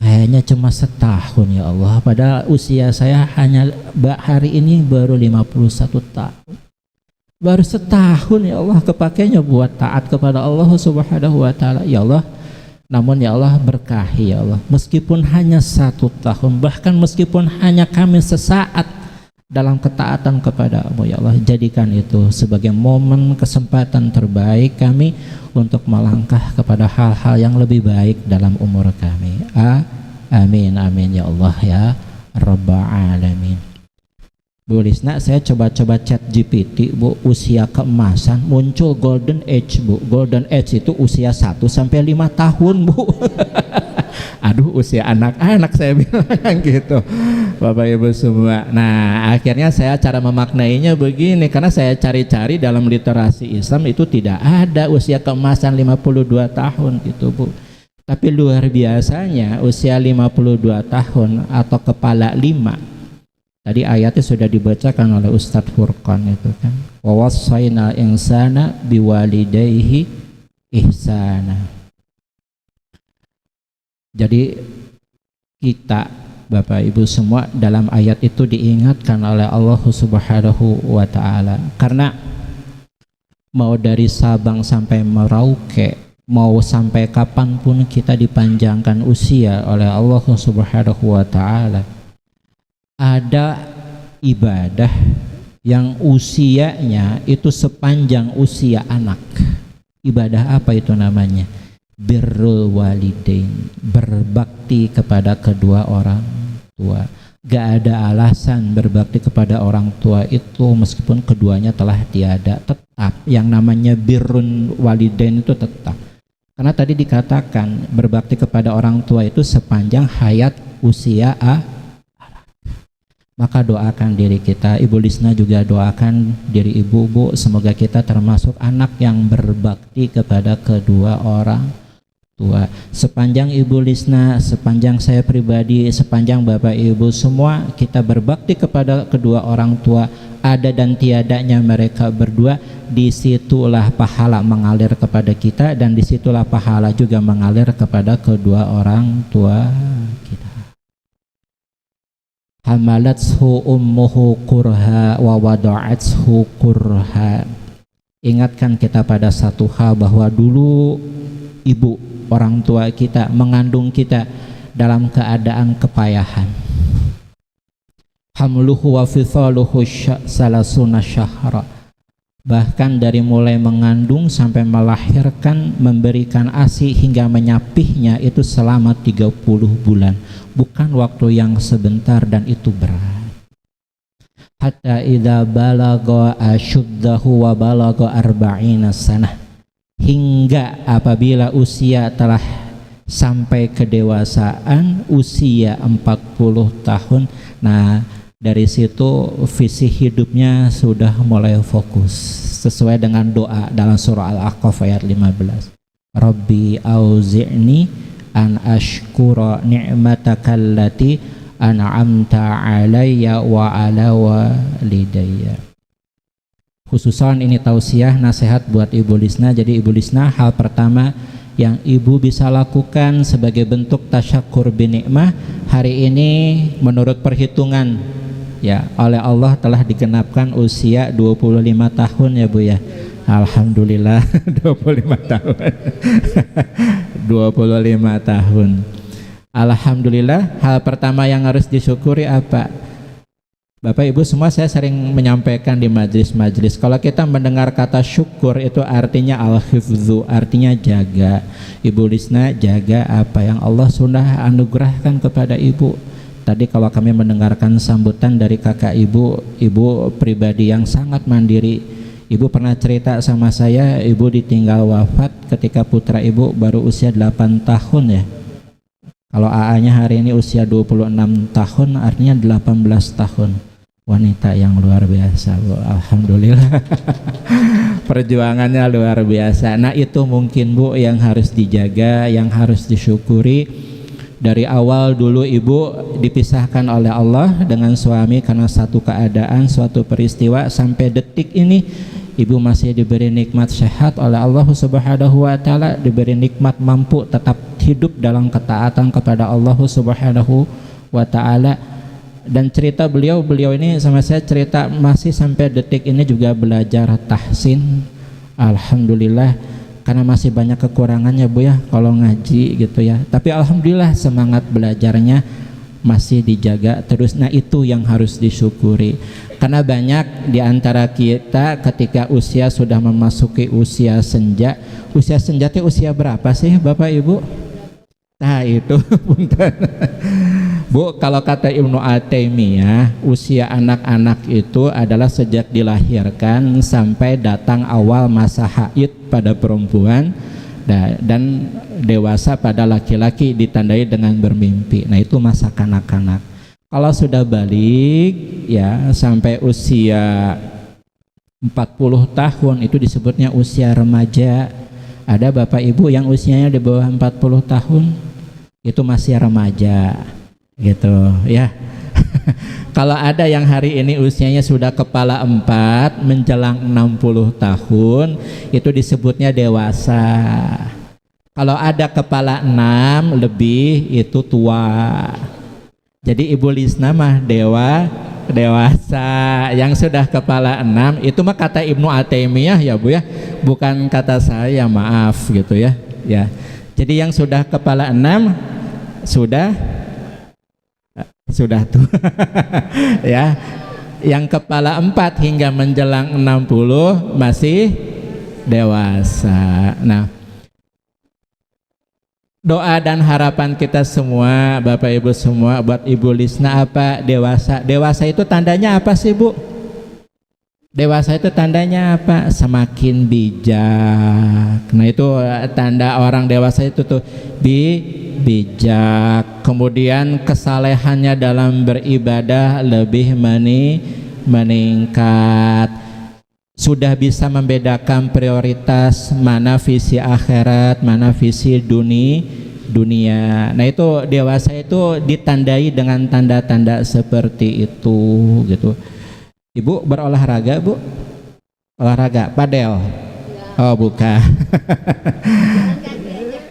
kayaknya cuma setahun ya Allah, padahal usia saya hanya hari ini baru 51 tahun. Baru setahun ya Allah kepakainya buat taat kepada Allah Subhanahu wa ta'ala. Ya Allah, namun ya Allah berkahi ya Allah, meskipun hanya 1 tahun, bahkan meskipun hanya kami sesaat dalam ketaatan kepadamu ya Allah, jadikan itu sebagai momen kesempatan terbaik kami untuk melangkah kepada hal-hal yang lebih baik dalam umur kami. Amin amin ya Allah ya Rabbal Alamin. Bu Lisna, saya coba-coba chat GPT, Bu, usia keemasan muncul golden age, Bu. Golden age itu usia 1 sampai 5 tahun, Bu. Aduh, usia anak-anak saya bilang gitu, Bapak Ibu semua. Nah, akhirnya saya cara memaknainya begini, karena saya cari-cari dalam literasi Islam itu tidak ada usia keemasan 52 tahun gitu, Bu. Tapi luar biasanya usia 52 tahun atau kepala 5. Tadi ayatnya sudah dibacakan oleh Ustadz Furqan itu kan. Wa wassaina insana biwalidayhi ihsana. Jadi kita Bapak Ibu semua dalam ayat itu diingatkan oleh Allah Subhanahu wa ta'ala. Karena mau dari Sabang sampai Merauke, mau sampai kapanpun kita dipanjangkan usia oleh Allah Subhanahu wa ta'ala, ada ibadah yang usianya itu sepanjang usia anak. Ibadah apa itu namanya? Birrul walidain, berbakti kepada kedua orang tua. Gak ada alasan berbakti kepada orang tua itu meskipun keduanya telah tiada, tetap yang namanya birrul walidain itu tetap. Karena tadi dikatakan berbakti kepada orang tua itu sepanjang hayat usia Maka doakan diri kita, Ibu Lisna juga doakan diri ibu-ibu, semoga kita termasuk anak yang berbakti kepada kedua orang tua. Sepanjang Ibu Lisna, sepanjang saya pribadi, sepanjang Bapak Ibu semua kita berbakti kepada kedua orang tua, ada dan tiadanya mereka berdua, disitulah pahala mengalir kepada kita dan disitulah pahala juga mengalir kepada kedua orang tua kita. Hamalathu ummuhu kurha wa wada'athu kurha. Ingatkan kita pada satu hal bahwa dulu ibu orang tua kita mengandung kita dalam keadaan kepayahan. Hamluhu wa fisaluhu salasuna syahra. Bahkan dari mulai mengandung sampai melahirkan, memberikan ASI hingga menyapihnya itu selama 30 bulan. Bukan waktu yang sebentar dan itu berat. Hatta idza balagha ashuddahu wa balagha arba'ina sanah. Hingga apabila usia telah sampai kedewasaan, usia 40 tahun. Nah, dari situ visi hidupnya sudah mulai fokus sesuai dengan doa dalam surah Al-Ahqaf ayat 15. Rabbi auzi'ni an ashkura ni'mataka allati an'amta alayya wa ala walidayya. Khususan ini tausiah nasihat buat Ibu Lisna. Jadi Ibu Lisna, hal pertama yang Ibu bisa lakukan sebagai bentuk tasyakur binikmah hari ini menurut perhitungan ya oleh Allah telah digenapkan usia 25 tahun ya Bu ya. Alhamdulillah 25 tahun 25 tahun. Alhamdulillah, hal pertama yang harus disyukuri apa? Bapak Ibu semua, saya sering menyampaikan di majelis-majelis, kalau kita mendengar kata syukur itu artinya al-hifzu, artinya jaga. Ibu Lisna jaga apa yang Allah sudah anugerahkan kepada ibu. Tadi kalau kami mendengarkan sambutan dari kakak ibu, ibu pribadi yang sangat mandiri. Ibu pernah cerita sama saya, ibu ditinggal wafat ketika putra ibu baru usia 8 tahun ya. Kalau AA-nya hari ini usia 26 tahun, artinya 18 tahun. Wanita yang luar biasa, Bu. Alhamdulillah. Perjuangannya luar biasa. Nah, itu mungkin, Bu, yang harus dijaga, yang harus disyukuri. Dari awal dulu ibu dipisahkan oleh Allah dengan suami karena satu keadaan, suatu peristiwa, sampai detik ini ibu masih diberi nikmat sehat oleh Allah Subhanahu wa taala, diberi nikmat mampu tetap hidup dalam ketaatan kepada Allah Subhanahu wa taala. Dan cerita beliau ini sama saya cerita masih sampai detik ini juga belajar tahsin. Alhamdulillah, karena masih banyak kekurangannya, Bu ya, kalau ngaji gitu ya. Tapi alhamdulillah semangat belajarnya masih dijaga terus. Nah, itu yang harus disyukuri. Karena banyak di antara kita ketika usia sudah memasuki usia senja. Usia senja itu usia berapa sih Bapak Ibu? Nah, itu punten. Bu, kalau kata Ibnu At-Taimiyah, usia anak-anak itu adalah sejak dilahirkan sampai datang awal masa haid pada perempuan dan dewasa pada laki-laki ditandai dengan bermimpi. Nah, itu masa kanak-kanak. Kalau sudah balik ya sampai usia 40 tahun itu disebutnya usia remaja. Ada Bapak Ibu yang usianya di bawah 40 tahun itu masih remaja gitu ya. Kalau ada yang hari ini usianya sudah kepala 4 menjelang 60 tahun itu disebutnya dewasa. Kalau ada kepala 6 lebih itu tua. Jadi Ibu Lisna mah dewasa. Yang sudah kepala 6 itu mah kata Ibnu At-Taimiyah ya Bu ya, bukan kata saya, maaf gitu ya. Ya. Jadi yang sudah kepala 6 sudah tuh ya. Yang kepala 4 hingga menjelang 60 masih dewasa. Nah, doa dan harapan kita semua Bapak Ibu semua buat Ibu Lisna apa? Dewasa. Dewasa itu tandanya apa sih, Bu? Dewasa itu tandanya apa? Semakin bijak. Nah, itu tanda orang dewasa itu tuh bijak. Kemudian kesalehannya dalam beribadah lebih meningkat. Sudah bisa membedakan prioritas mana visi akhirat, mana visi dunia. Nah, itu dewasa itu ditandai dengan tanda-tanda seperti itu gitu. Ibu berolahraga, Bu? Olahraga padel? Oh, bukan.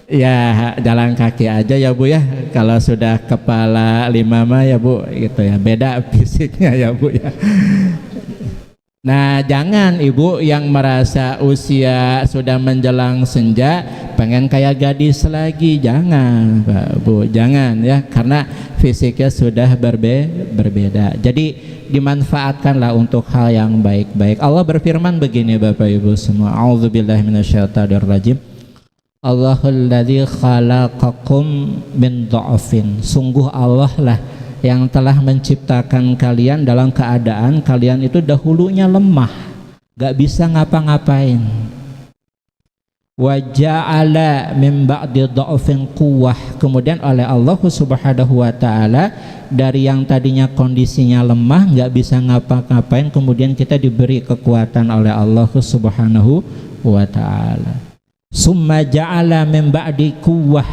Ya, jalan kaki aja ya Bu ya. Kalau sudah kepala 5 mah ya Bu gitu ya. Beda fisiknya ya Bu ya. Nah, jangan ibu yang merasa usia sudah menjelang senja pengen kayak gadis lagi, jangan Pak Bu, jangan ya, karena fisiknya sudah berbeda. Jadi dimanfaatkanlah untuk hal yang baik-baik. Allah berfirman begini Bapak Ibu semua, a'udzubillahi minasyaitonirrajim. Allahul ladzi khalaqakum min dha'fin. Sungguh Allah lah yang telah menciptakan kalian dalam keadaan kalian itu dahulunya lemah, gak bisa ngapa-ngapain. Wa ja'ala min ba'di dha'fin quwwah. Kemudian oleh Allah Subhanahu wa taala dari yang tadinya kondisinya lemah, gak bisa ngapa-ngapain, kemudian kita diberi kekuatan oleh Allah Subhanahu wa taala. Summa ja'ala min ba'di quwwah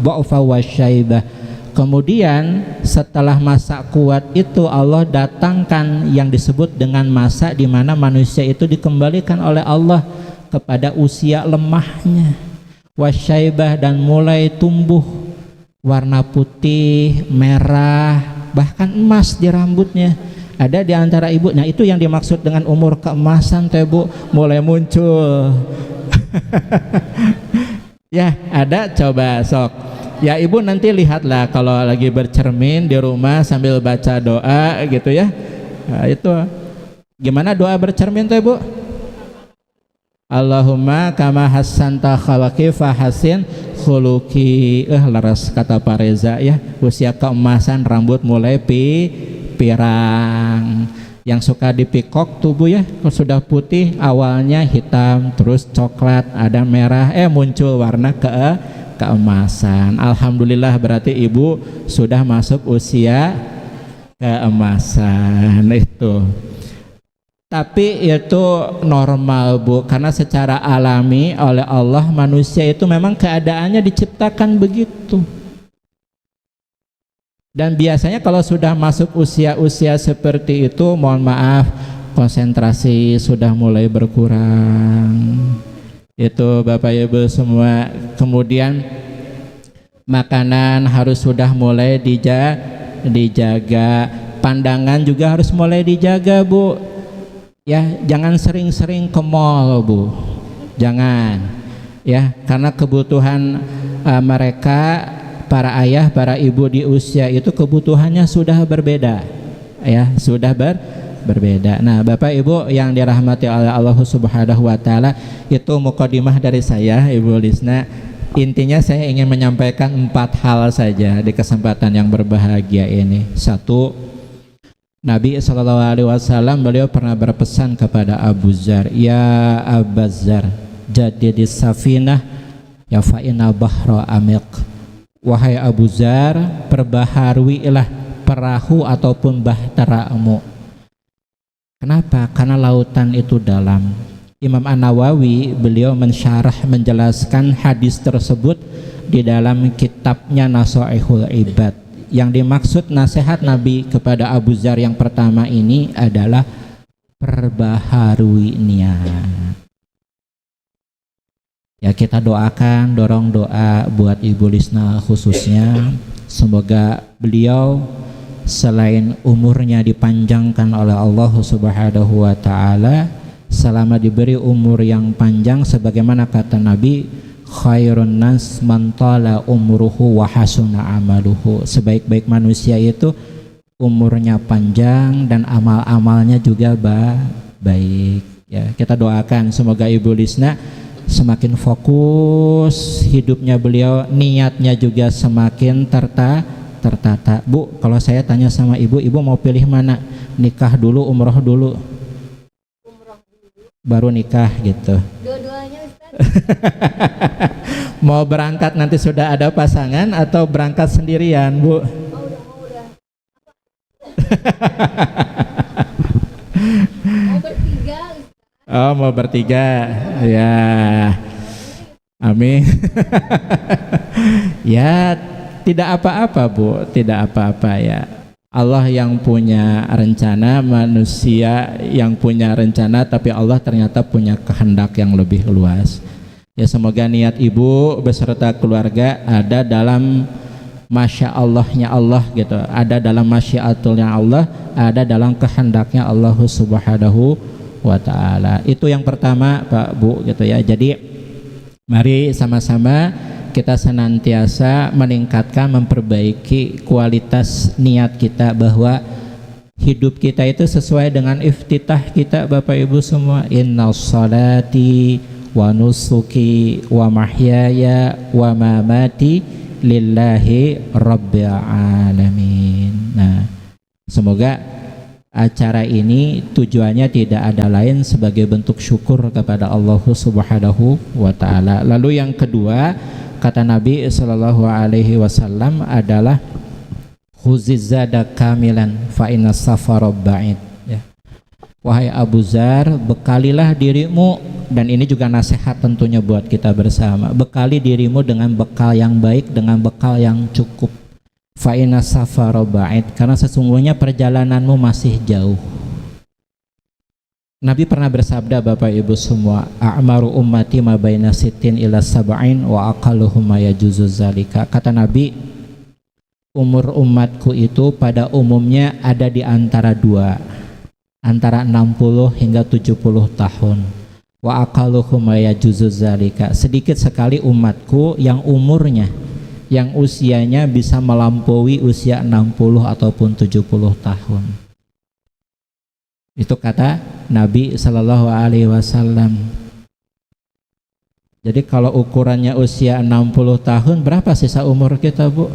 dha'fa wa syaibah. Kemudian setelah masa kuat itu Allah datangkan yang disebut dengan masa di mana manusia itu dikembalikan oleh Allah kepada usia lemahnya, wasyaibah, dan mulai tumbuh warna putih, merah, bahkan emas di rambutnya. Ada di antara ibu, nah itu yang dimaksud dengan umur keemasan teh Bu, mulai muncul. Ya, ada, coba sok. Ya ibu nanti lihatlah kalau lagi bercermin di rumah sambil baca doa gitu ya. Nah, itu gimana doa bercermin tuh Bu? Allahumma kama hassanta khalaqi fa hasin khuluqi. Laras kata Pak Reza ya, usia keemasan rambut mulai pirang. Yang suka dipikok tubuh ya, kalau sudah putih awalnya hitam, terus coklat, ada merah, muncul warna keemasan. Alhamdulillah berarti ibu sudah masuk usia keemasan itu. Tapi itu normal Bu, karena secara alami oleh Allah manusia itu memang keadaannya diciptakan begitu. Dan biasanya kalau sudah masuk usia-usia seperti itu, mohon maaf, konsentrasi sudah mulai berkurang. Itu Bapak Ibu semua. Kemudian makanan harus sudah mulai dijaga. Pandangan juga harus mulai dijaga Bu. Ya, jangan sering-sering ke mall Bu. Jangan. Ya, karena kebutuhan mereka, para ayah, para ibu di usia itu kebutuhannya sudah berbeda, ya sudah berbeda. Nah Bapak Ibu yang dirahmati oleh Allah Subhanahu Wa Taala, itu mukadimah dari saya Ibu Lisna. Intinya saya ingin menyampaikan 4 hal saja di kesempatan yang berbahagia ini. 1, Nabi SAW beliau pernah berpesan kepada Abu Dzar, ya Abu Dzar, jadidis safinah ya fa inna bahra amiq. Wahai Abu Dzar, perbaharuilah perahu ataupun bahteramu. Kenapa? Karena lautan itu dalam. Imam An-Nawawi beliau menjelaskan hadis tersebut di dalam kitabnya Nasaihul Ibad. Yang dimaksud nasihat Nabi kepada Abu Dzar yang pertama ini adalah perbaharui niat. Ya kita doakan, dorong doa buat Ibu Lisna khususnya, semoga beliau selain umurnya dipanjangkan oleh Allah Subhanahu Wa Taala, selama diberi umur yang panjang, sebagaimana kata Nabi, khairun nas man tala umruhu wa hasuna amaluhu. Sebaik-baik manusia itu umurnya panjang dan amal-amalnya juga baik. Ya kita doakan semoga Ibu Lisna semakin fokus hidupnya beliau, niatnya juga semakin tertata. Bu, kalau saya tanya sama ibu mau pilih mana? Nikah dulu, umroh dulu? Baru nikah gitu. Dua-duanya Ustaz. Mau berangkat nanti sudah ada pasangan atau berangkat sendirian Bu? Udah. Mau bertiga Ustaz. Oh mau bertiga ya, amin. Ya tidak apa-apa Bu, tidak apa-apa ya. Allah yang punya rencana, manusia yang punya rencana, tapi Allah ternyata punya kehendak yang lebih luas. Ya semoga niat ibu beserta keluarga ada dalam masya Allahnya Allah gitu, ada dalam masyiatulnya Allah, ada dalam kehendaknya Allah Subhanahu Wa Ta'ala. Itu yang pertama Pak Bu gitu ya. Jadi mari sama-sama kita senantiasa meningkatkan, memperbaiki kualitas niat kita, bahwa hidup kita itu sesuai dengan iftitah kita Bapak Ibu semua. Innas salati wa nusuki wa mahyaya wa mamati lillahi rabbil alamin. Nah semoga acara ini tujuannya tidak ada lain sebagai bentuk syukur kepada Allah Subhanahu Wa Ta'ala. Lalu yang kedua, kata Nabi Sallallahu Alaihi Wasallam adalah khuzizada kamilan fa inna safara ba'id. Ya. Wahai Abu Dzar, bekalilah dirimu, dan ini juga nasihat tentunya buat kita bersama, bekali dirimu dengan bekal yang baik, dengan bekal yang cukup. Fa inna safara ba'id, karena sesungguhnya perjalananmu masih jauh. Nabi pernah bersabda Bapak Ibu semua, a'maru ummati ma baina sittin ila sab'in wa aqalluhum ma yajuzu zalika. Kata Nabi, umur umatku itu pada umumnya ada di antara 2, antara 60 hingga 70 tahun. Wa aqalluhum ma yajuzu zalika, sedikit sekali umatku yang umurnya, yang usianya bisa melampaui usia 60 ataupun 70 tahun. Itu kata Nabi Sallallahu Alaihi Wasallam. Jadi kalau ukurannya usia 60 tahun, berapa sisa umur kita, Bu?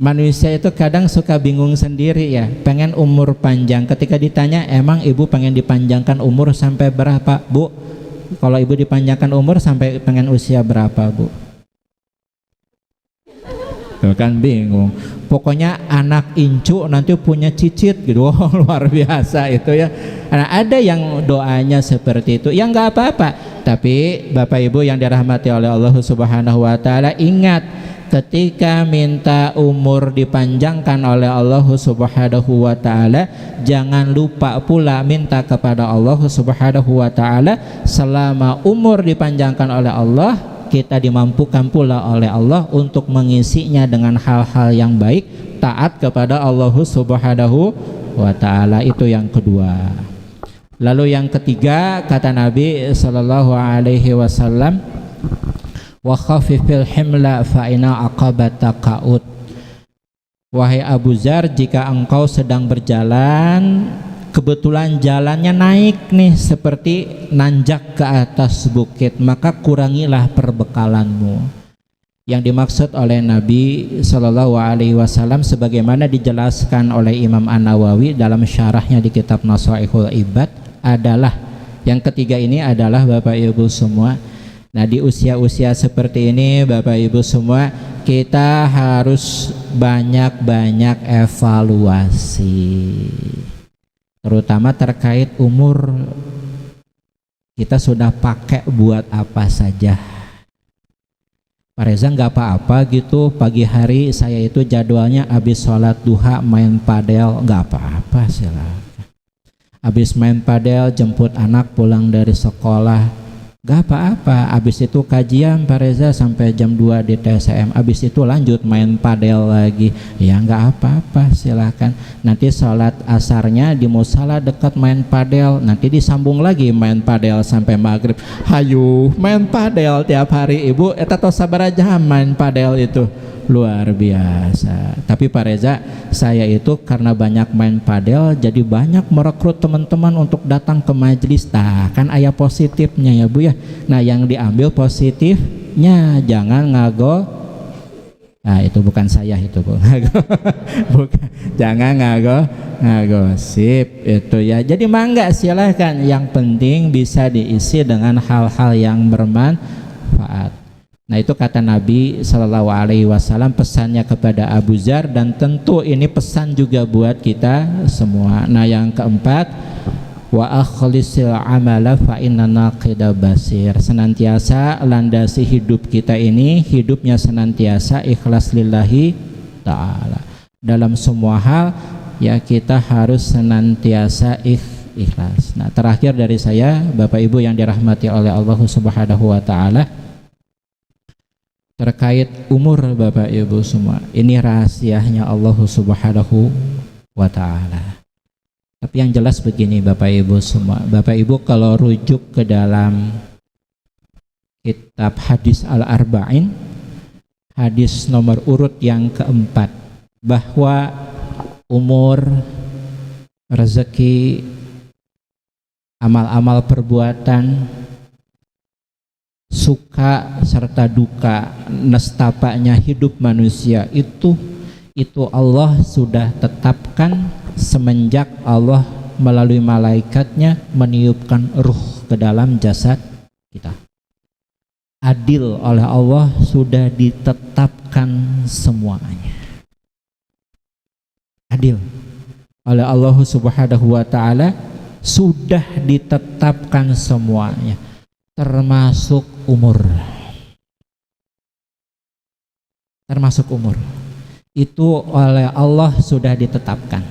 Manusia itu kadang suka bingung sendiri ya, pengen umur panjang. Ketika ditanya, emang ibu pengen dipanjangkan umur sampai berapa, Bu? Kalau ibu dipanjangkan umur sampai pengen usia berapa, Bu? Tuh kan bingung. Pokoknya anak incu nanti punya cicit gitu. Oh, luar biasa itu ya. Nah, ada yang doanya seperti itu. Ya nggak apa-apa. Tapi Bapak Ibu yang dirahmati oleh Allah Subhanahu wa taala, ingat ketika minta umur dipanjangkan oleh Allah Subhanahu wa taala, jangan lupa pula minta kepada Allah Subhanahu wa taala selama umur dipanjangkan oleh Allah, kita dimampukan pula oleh Allah untuk mengisinya dengan hal-hal yang baik, taat kepada Allah Subhanahu wa taala. Itu yang kedua. Lalu yang ketiga, kata Nabi sallallahu alaihi wasallam, wa khafifil himla fa inna aqabata qaud. Wahai Abu Dzar, jika engkau sedang berjalan, kebetulan jalannya naik nih seperti nanjak ke atas bukit, maka kurangilah perbekalanmu. Yang dimaksud oleh Nabi Shallallahu Alaihi Wasallam sebagaimana dijelaskan oleh Imam An-Nawawi dalam syarahnya di kitab Nasaihul Ibad adalah yang ketiga ini adalah Bapak Ibu semua. Nah, di usia-usia seperti ini Bapak Ibu semua, kita harus banyak-banyak evaluasi, terutama terkait umur. Kita sudah pakai buat apa saja. Pak Reza, nggak apa-apa gitu, pagi hari saya itu jadwalnya habis sholat duha main padel, nggak apa-apa, silakan. Habis main padel jemput anak pulang dari sekolah, gak apa-apa. Abis itu kajian Pak Reza sampai jam 2 di TSM, abis itu lanjut main padel lagi, ya gak apa-apa, silakan. Nanti sholat asarnya di musala dekat main padel, nanti disambung lagi main padel sampai maghrib. Hayu main padel tiap hari Ibu, eta tos sabar aja main padel itu luar biasa. Tapi Pak Reza, saya itu karena banyak main padel jadi banyak merekrut teman-teman untuk datang ke majelis. Nah, kan ayah positifnya ya Bu ya. Nah, yang diambil positifnya, jangan ngago. Nah, itu bukan saya itu Bu. Bukan. Jangan ngagosip itu ya. Jadi mangga silahkan, yang penting bisa diisi dengan hal-hal yang bermanfaat. Nah, itu kata Nabi Sallallahu Alaihi Wasallam, pesannya kepada Abu Dzar, dan tentu ini pesan juga buat kita semua. Nah, yang keempat, wa akhlisil amala fa inna naqida basir. Senantiasa landasi hidup kita ini, hidupnya senantiasa ikhlas lillahi ta'ala. Dalam semua hal ya kita harus senantiasa ikhlas. Nah, terakhir dari saya, Bapak Ibu yang dirahmati oleh Allah Subhanahu wa taala, terkait umur Bapak Ibu semua, ini rahasianya Allah Subhanahu wa taala. Tapi yang jelas begini Bapak Ibu semua, Bapak Ibu kalau rujuk ke dalam kitab hadis Al-Arba'in, hadis nomor urut yang keempat, bahwa umur, rezeki, amal-amal perbuatan, suka serta duka, nestapanya hidup manusia itu Allah sudah tetapkan semenjak Allah melalui malaikatnya meniupkan ruh ke dalam jasad kita. Adil oleh Allah sudah ditetapkan semuanya. Adil oleh Allah Subhanahu wa taala sudah ditetapkan semuanya, termasuk umur. Termasuk umur. Itu oleh Allah sudah ditetapkan.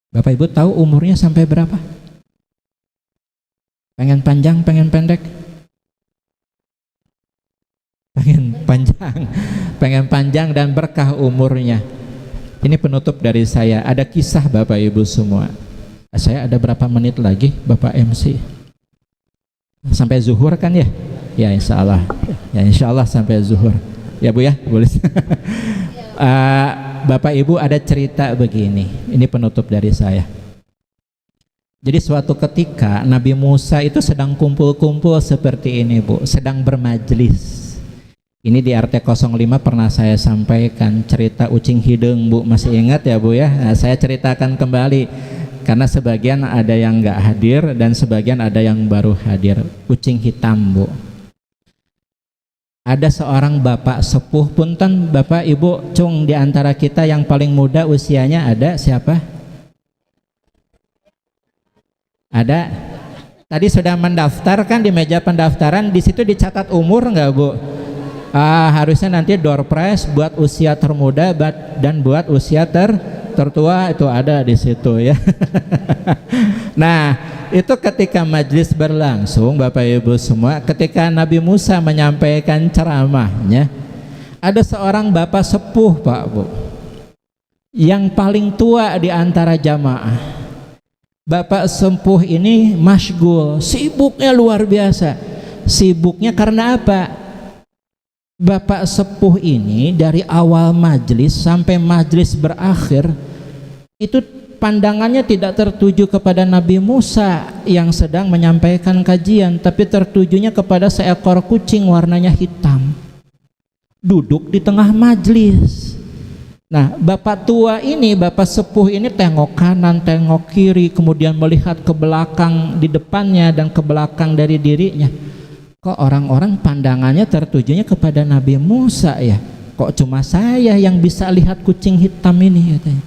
Bapak Ibu tahu umurnya sampai berapa? Pengen panjang, pengen pendek? Pengen panjang. Pengen panjang dan berkah umurnya. Ini penutup dari saya. Ada kisah Bapak Ibu semua. Saya ada berapa menit lagi Bapak MC? Sampai zuhur kan ya? Ya insya Allah. Ya insya Allah sampai zuhur. Ya Bu ya, boleh. Bapak Ibu, ada cerita begini. Ini penutup dari saya. Jadi suatu ketika Nabi Musa itu sedang kumpul-kumpul seperti ini Bu, sedang bermajlis. Ini di RT 05 pernah saya sampaikan cerita ucing hidung Bu, masih ingat ya Bu ya? Nah, saya ceritakan kembali karena sebagian ada yang nggak hadir dan sebagian ada yang baru hadir. Kucing hitam Bu. Ada seorang bapak sepuh, punten Bapak Ibu Cung, di antara kita yang paling muda usianya ada siapa? Ada? Tadi sudah mendaftar kan di meja pendaftaran, di situ dicatat umur nggak Bu? Harusnya nanti door prize buat usia termuda dan buat usia tertua itu ada di situ ya. Nah, itu ketika majelis berlangsung Bapak Ibu semua, ketika Nabi Musa menyampaikan ceramahnya, ada seorang bapak sepuh Pak Bu, yang paling tua di antara jamaah. Bapak sepuh ini masyghul, sibuknya luar biasa. Sibuknya karena apa? Bapak sepuh ini dari awal majelis sampai majelis berakhir itu pandangannya tidak tertuju kepada Nabi Musa yang sedang menyampaikan kajian, tapi tertujunya kepada seekor kucing warnanya hitam duduk di tengah majelis. Nah, bapak tua ini, bapak sepuh ini tengok kanan, tengok kiri, kemudian melihat ke belakang di depannya dan ke belakang dari dirinya. Kok orang-orang pandangannya tertujunya kepada Nabi Musa ya? Kok cuma saya yang bisa lihat kucing hitam ini katanya.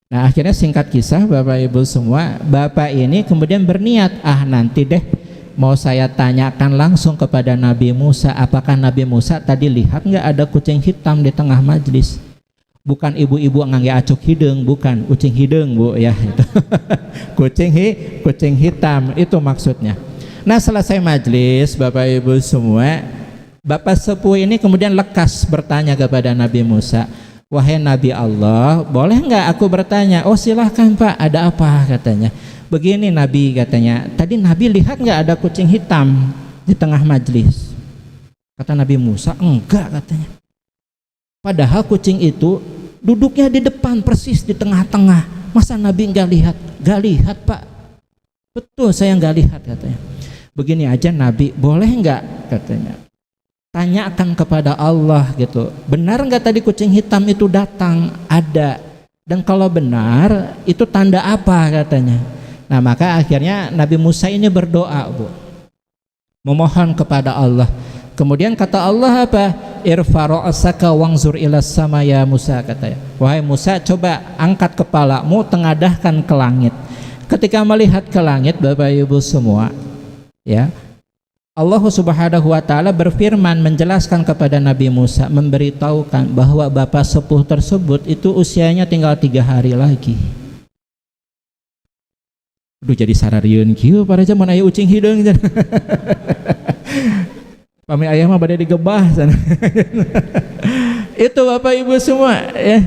Nah, akhirnya singkat kisah Bapak Ibu semua, bapak ini kemudian berniat, nanti deh mau saya tanyakan langsung kepada Nabi Musa, apakah Nabi Musa tadi lihat nggak ada kucing hitam di tengah majelis? Bukan ibu-ibu ngangge acuk hidung, bukan kucing hidung Bu ya itu. kucing hitam itu maksudnya. Nah, selesai majelis Bapak Ibu semua, bapak sepuh ini kemudian lekas bertanya kepada Nabi Musa, wahai Nabi Allah, boleh nggak aku bertanya? Oh silahkan Pak, ada apa katanya. Begini Nabi katanya, tadi Nabi lihat nggak ada kucing hitam di tengah majelis? Kata Nabi Musa, enggak katanya. Padahal kucing itu duduknya di depan persis di tengah-tengah. Masa Nabi nggak lihat? Nggak lihat Pak. Betul saya nggak lihat katanya. Begini aja Nabi, boleh nggak katanya, tanyakan kepada Allah gitu, benar nggak tadi kucing hitam itu datang? Ada. Dan kalau benar itu tanda apa katanya. Nah, maka akhirnya Nabi Musa ini berdoa Bu, memohon kepada Allah. Kemudian kata Allah apa? Irfa ra'saka wangzur ilas sama ya Musa katanya. Wahai Musa, coba angkat kepalamu, tengadahkan ke langit. Ketika melihat ke langit Bapak Ibu semua, ya, Allah Subhanahu wa taala berfirman menjelaskan kepada Nabi Musa, memberitahukan bahwa bapak sepuh tersebut itu usianya tinggal 3 hari lagi. Aduh, jadi sararieun kieu para zaman aya ucing hidung. Pami aya mah bade digebah sana. Itu Bapak Ibu semua ya.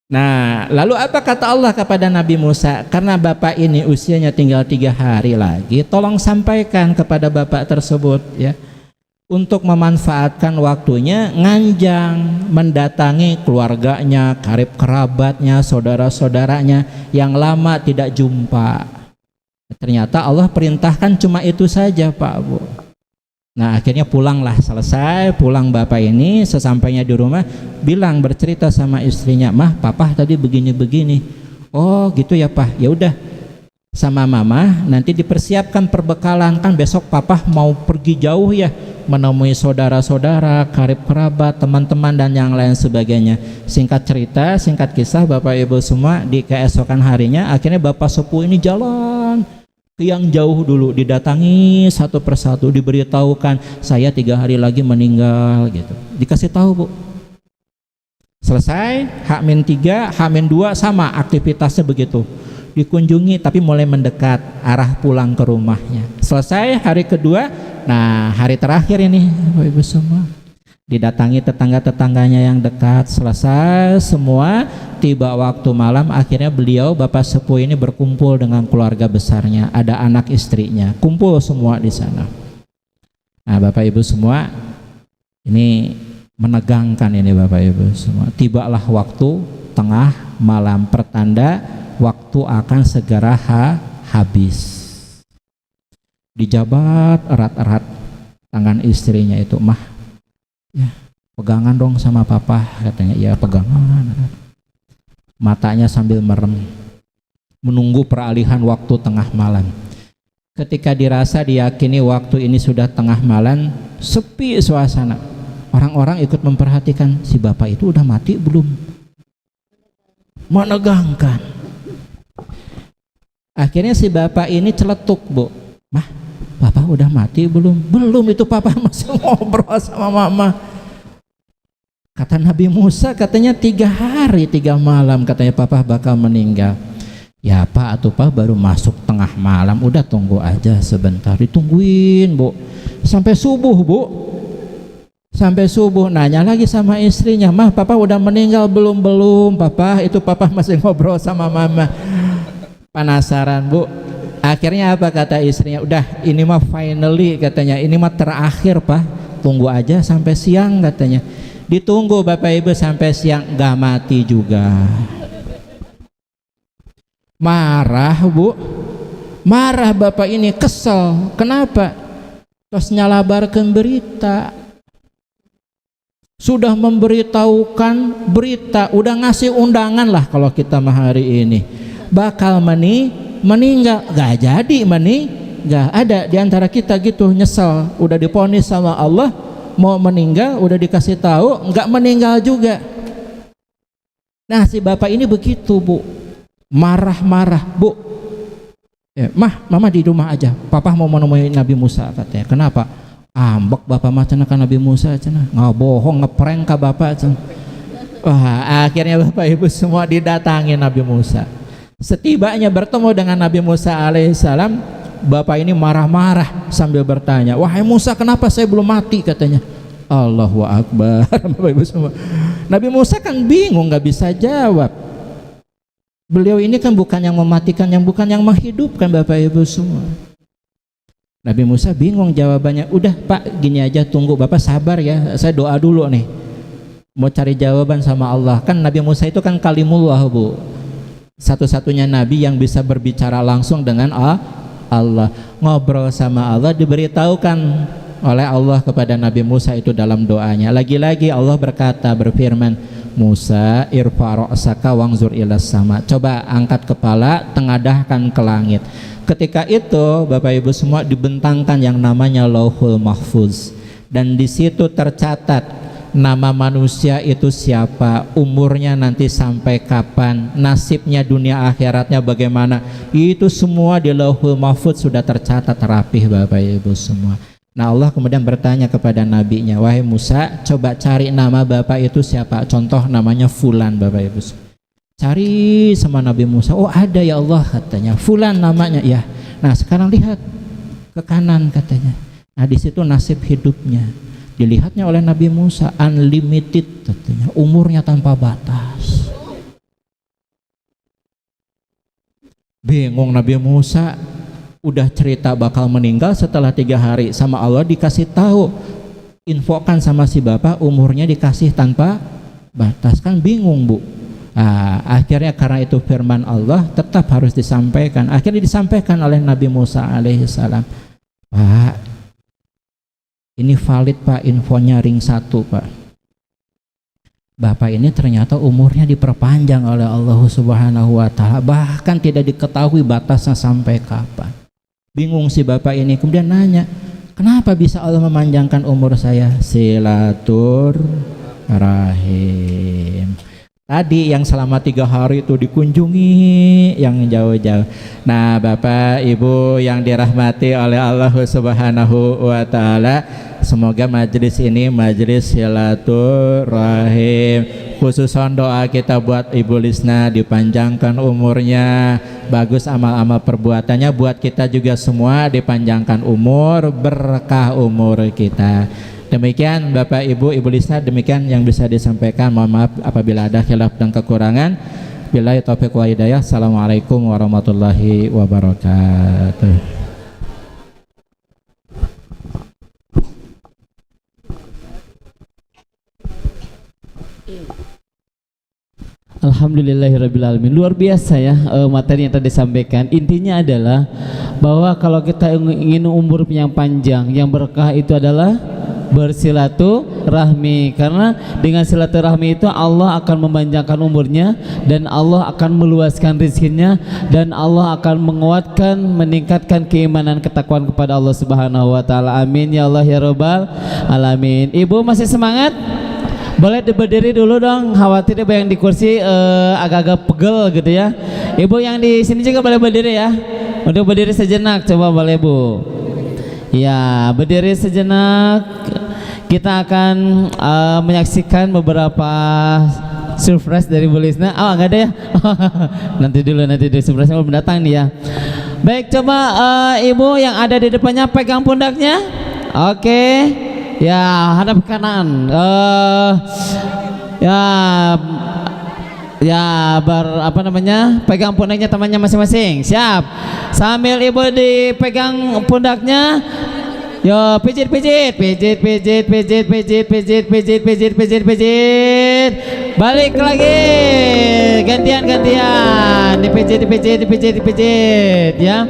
Nah, lalu apa kata Allah kepada Nabi Musa? Karena bapak ini usianya tinggal 3 hari lagi, tolong sampaikan kepada bapak tersebut ya, untuk memanfaatkan waktunya nganjang mendatangi keluarganya, karib kerabatnya, saudara-saudaranya yang lama tidak jumpa. Ternyata Allah perintahkan cuma itu saja Pak Bu. Nah, akhirnya pulanglah, selesai pulang bapak ini, sesampainya di rumah bilang, bercerita sama istrinya, mah papa tadi begini-begini. Oh gitu ya Pak, ya udah sama mama nanti dipersiapkan perbekalan, kan besok papa mau pergi jauh ya, menemui saudara-saudara, karib kerabat, teman-teman dan yang lain sebagainya. Singkat cerita, singkat kisah Bapak Ibu semua, di keesokan harinya akhirnya bapak sepuh ini jalan yang jauh dulu, didatangi satu persatu, diberitahukan saya 3 hari lagi meninggal gitu, dikasih tahu Bu. Selesai H-3, H-2 sama aktivitasnya begitu, dikunjungi tapi mulai mendekat arah pulang ke rumahnya. Selesai hari kedua, nah hari terakhir ini Bapak Ibu semua, didatangi tetangga-tetangganya yang dekat. Selesai semua, tiba waktu malam, akhirnya beliau bapak sepuh ini berkumpul dengan keluarga besarnya, ada anak istrinya, kumpul semua di sana. Nah Bapak Ibu semua Ini menegangkan ini Bapak Ibu semua. Tibalah waktu tengah malam, pertanda waktu akan segera habis. Dijabat erat-erat tangan istrinya itu, mah ya pegangan dong sama papa, katanya. Ya pegangan. Matanya sambil merem, menunggu peralihan waktu tengah malam. Ketika dirasa diyakini waktu ini sudah tengah malam, sepi suasana. Orang-orang ikut memperhatikan, si bapak itu udah mati belum? Menegangkan. Akhirnya si bapak ini celetuk, Bu. Mah, papa udah mati belum? Belum, itu papa masih ngobrol sama mama. Kata Nabi Musa, katanya 3 hari 3 malam katanya papa bakal meninggal. Ya pak, atuh pak baru masuk tengah malam, udah tunggu aja sebentar. Ditungguin, Bu, sampai subuh, Bu. Sampai subuh, nanya lagi sama istrinya, mah papa udah meninggal belum? Belum papa, itu papa masih ngobrol sama mama. Penasaran, Bu. Akhirnya apa kata istrinya? Udah, ini mah finally katanya, ini mah terakhir pak, tunggu aja sampai siang katanya. Ditunggu Bapak Ibu sampai siang, gak mati juga. Marah, Bu. Marah bapak ini, kesel. Kenapa? Terus nyalabarkan berita, sudah memberitahukan berita, udah ngasih undangan lah kalau kita mah hari ini bakal meninggal, gak jadi gak ada di antara kita gitu, nyesel, udah diponis sama Allah mau meninggal, udah dikasih tahu nggak meninggal juga. Nah si bapak ini begitu, Bu, marah-marah. Bu, ya, mama di rumah aja, papa mau menemui Nabi Musa katanya. Kenapa? Ambek bapak macam Nabi Musa cenah, nggak bohong, ngeprank ka bapak cenah. Wah, akhirnya Bapak Ibu semua didatangi Nabi Musa. Setibanya bertemu dengan Nabi Musa alaihissalam, bapak ini marah-marah sambil bertanya, wahai Musa, kenapa saya belum mati katanya. Allahu Akbar. Bapak Ibu semua, Nabi Musa kan bingung, nggak bisa jawab. Beliau ini kan bukan yang mematikan, yang bukan yang menghidupkan Bapak Ibu semua. Nabi Musa bingung jawabannya. Udah pak, gini aja, tunggu bapak sabar ya, saya doa dulu nih, mau cari jawaban sama Allah. Kan Nabi Musa itu kan kalimullah, Bu, satu-satunya nabi yang bisa berbicara langsung dengan Allah. Ngobrol sama Allah, diberitahukan oleh Allah kepada Nabi Musa itu dalam doanya. Lagi-lagi Allah berkata, berfirman, Musa irfa ra'saka wangzur ilas sama, coba angkat kepala, tengadahkan ke langit. Ketika itu Bapak Ibu semua dibentangkan yang namanya Lauhul Mahfuz, dan di situ tercatat nama manusia itu siapa, umurnya nanti sampai kapan, nasibnya dunia akhiratnya bagaimana, itu semua di Lauhul Mahfuz sudah tercatat rapih Bapak Ibu semua. Nah Allah kemudian bertanya kepada nabinya, wahai Musa, coba cari nama bapak itu siapa, contoh namanya Fulan. Bapak Ibu cari sama Nabi Musa, oh ada ya Allah katanya, Fulan namanya ya. Nah sekarang lihat ke kanan katanya. Nah di situ nasib hidupnya dilihatnya oleh Nabi Musa, unlimited katanya, umurnya tanpa batas. Bingung Nabi Musa, udah cerita bakal meninggal setelah 3 hari, sama Allah dikasih tahu, infokan sama si bapak umurnya dikasih tanpa batas, kan bingung, Bu. Nah, akhirnya karena itu firman Allah tetap harus disampaikan. Akhirnya disampaikan oleh Nabi Musa alaihissalam. Pak, ini valid Pak, infonya ring 1 Pak. Bapak ini ternyata umurnya diperpanjang oleh Allah Subhanahu wa Ta'ala, bahkan tidak diketahui batasnya sampai kapan. Bingung si bapak ini, kemudian nanya, kenapa bisa Allah memanjangkan umur saya? Silaturahim. Tadi yang selama 3 hari itu dikunjungi yang jauh-jauh. Nah Bapak Ibu yang dirahmati oleh Allah Subhanahu wa Ta'ala, semoga majelis ini majelis silaturahim. Khususon doa kita buat Ibu Lisna, dipanjangkan umurnya, bagus amal-amal perbuatannya, buat kita juga semua dipanjangkan umur, berkah umur kita. Demikian Bapak Ibu, Ibu Lisna, demikian yang bisa disampaikan. Mohon maaf apabila ada khilaf dan kekurangan. Billahi taufiq wa hidayah. Assalamualaikum warahmatullahi wabarakatuh. Alhamdulillahirrabbilalamin. Luar biasa ya materi yang tadi disampaikan. Intinya adalah bahwa kalau kita ingin umur yang panjang, yang berkah itu adalah bersilaturahmi, karena dengan silaturahmi itu Allah akan memanjangkan umurnya dan Allah akan meluaskan rezekinya dan Allah akan menguatkan, meningkatkan keimanan ketakwaan kepada Allah Subhanahu wa taala. Amin ya Allah ya rabbal alamin. Ibu masih semangat? Boleh berdiri dulu dong, khawatir yang di kursi agak-agak pegel gitu ya. Ibu yang di sini juga boleh berdiri ya. Untuk berdiri sejenak, coba boleh Bu. Ya, berdiri sejenak. Kita akan menyaksikan beberapa surprise dari Bu Lisna. Oh, enggak ada ya? nanti dulu surprise-nya belum datang nih ya. Baik, coba Ibu yang ada di depannya pegang pundaknya. Oke. Ya, hadap kanan. Pegang pundaknya temannya masing-masing. Siap. Sambil Ibu dipegang pundaknya. Yo, pijit. Balik lagi. Gantian. Dipijit ya.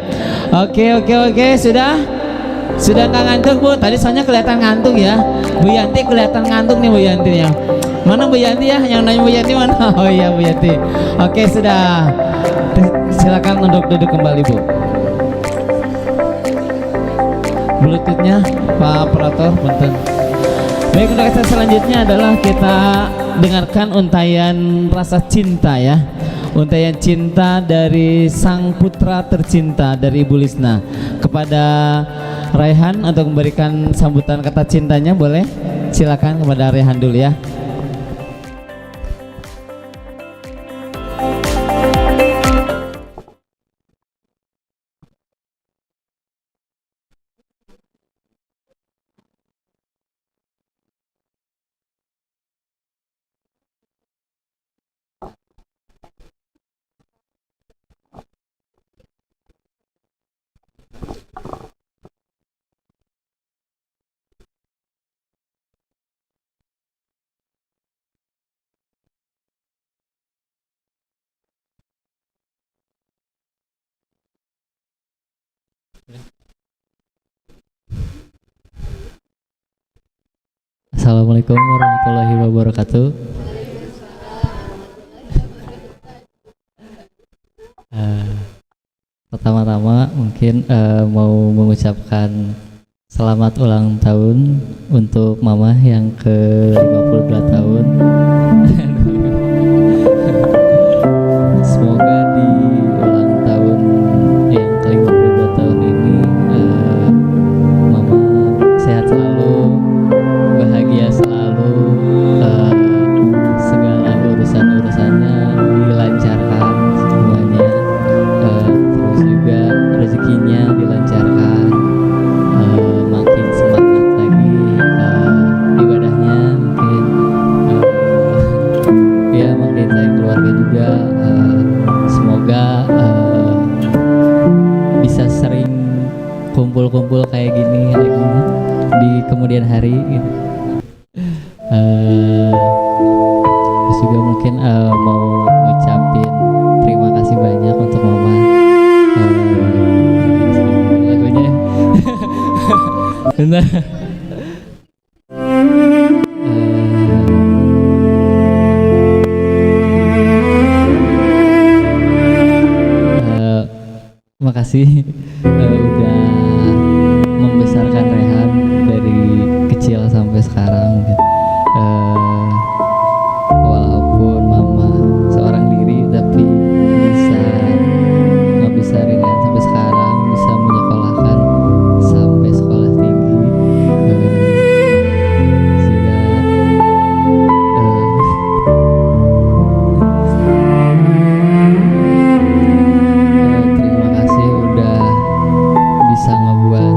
Oke, sudah nggak ngantuk Bu? Tadi soalnya kelihatan ngantuk ya. Bu Yanti kelihatan ngantuk nih Bu Yanti ya. Mana Bu Yanti ya? Yang nanya Bu Yanti mana? Oh iya Bu Yanti. Oke, sudah. Silakan untuk duduk kembali Bu. Bluetoothnya Pak Operator, punten. Baik, untuk kisah selanjutnya adalah kita dengarkan untayan rasa cinta ya. Untayan cinta dari sang putra tercinta dari Ibu Lisna kepada Raihan untuk memberikan sambutan kata cintanya. Boleh silakan kepada Raihan dulu ya. Assalamualaikum warahmatullahi wabarakatuh. Pertama-tama mungkin mau mengucapkan selamat ulang tahun untuk Mama yang ke-52 tahun. Semoga di ulang tahun yang ke-52 tahun ini Mama sehat selalu, bahagia selalu, segala urusan-urusannya dilancarkan semuanya, terus juga rezekinya dilancarkan, makin semangat lagi ibadahnya, mungkin ya makin sayang keluarga juga, semoga bisa sering kumpul-kumpul kayak gini lagi di kemudian hari gitu. Terus juga mungkin mau ngucapin terima kasih banyak untuk Mama. Lagunya bentar. Makasih udah membesarkan Rehan dari kecil sampai sekarang mungkin. Walaupun Mama seorang diri tapi bisa ngebesarin Rehan sampai sekarang, bisa menyekolahkan sampai sekolah tinggi. Terima kasih udah bisa ngebuat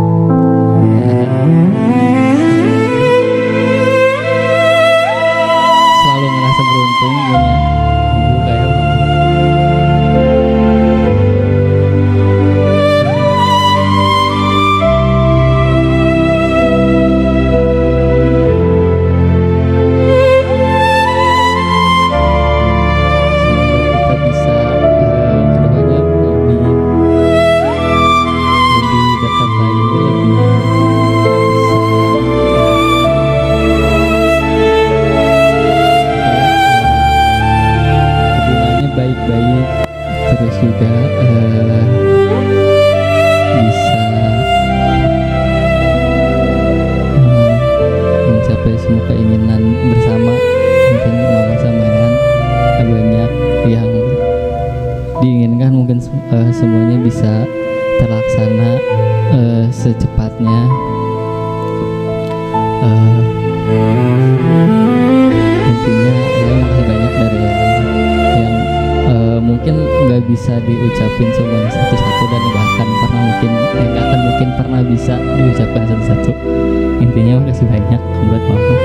terlaksana secepatnya. Intinya ya masih banyak dari yang mungkin nggak bisa diucapin semuanya satu-satu dan nggak akan pernah bisa diucapkan satu-satu. Intinya masih banyak buat mama.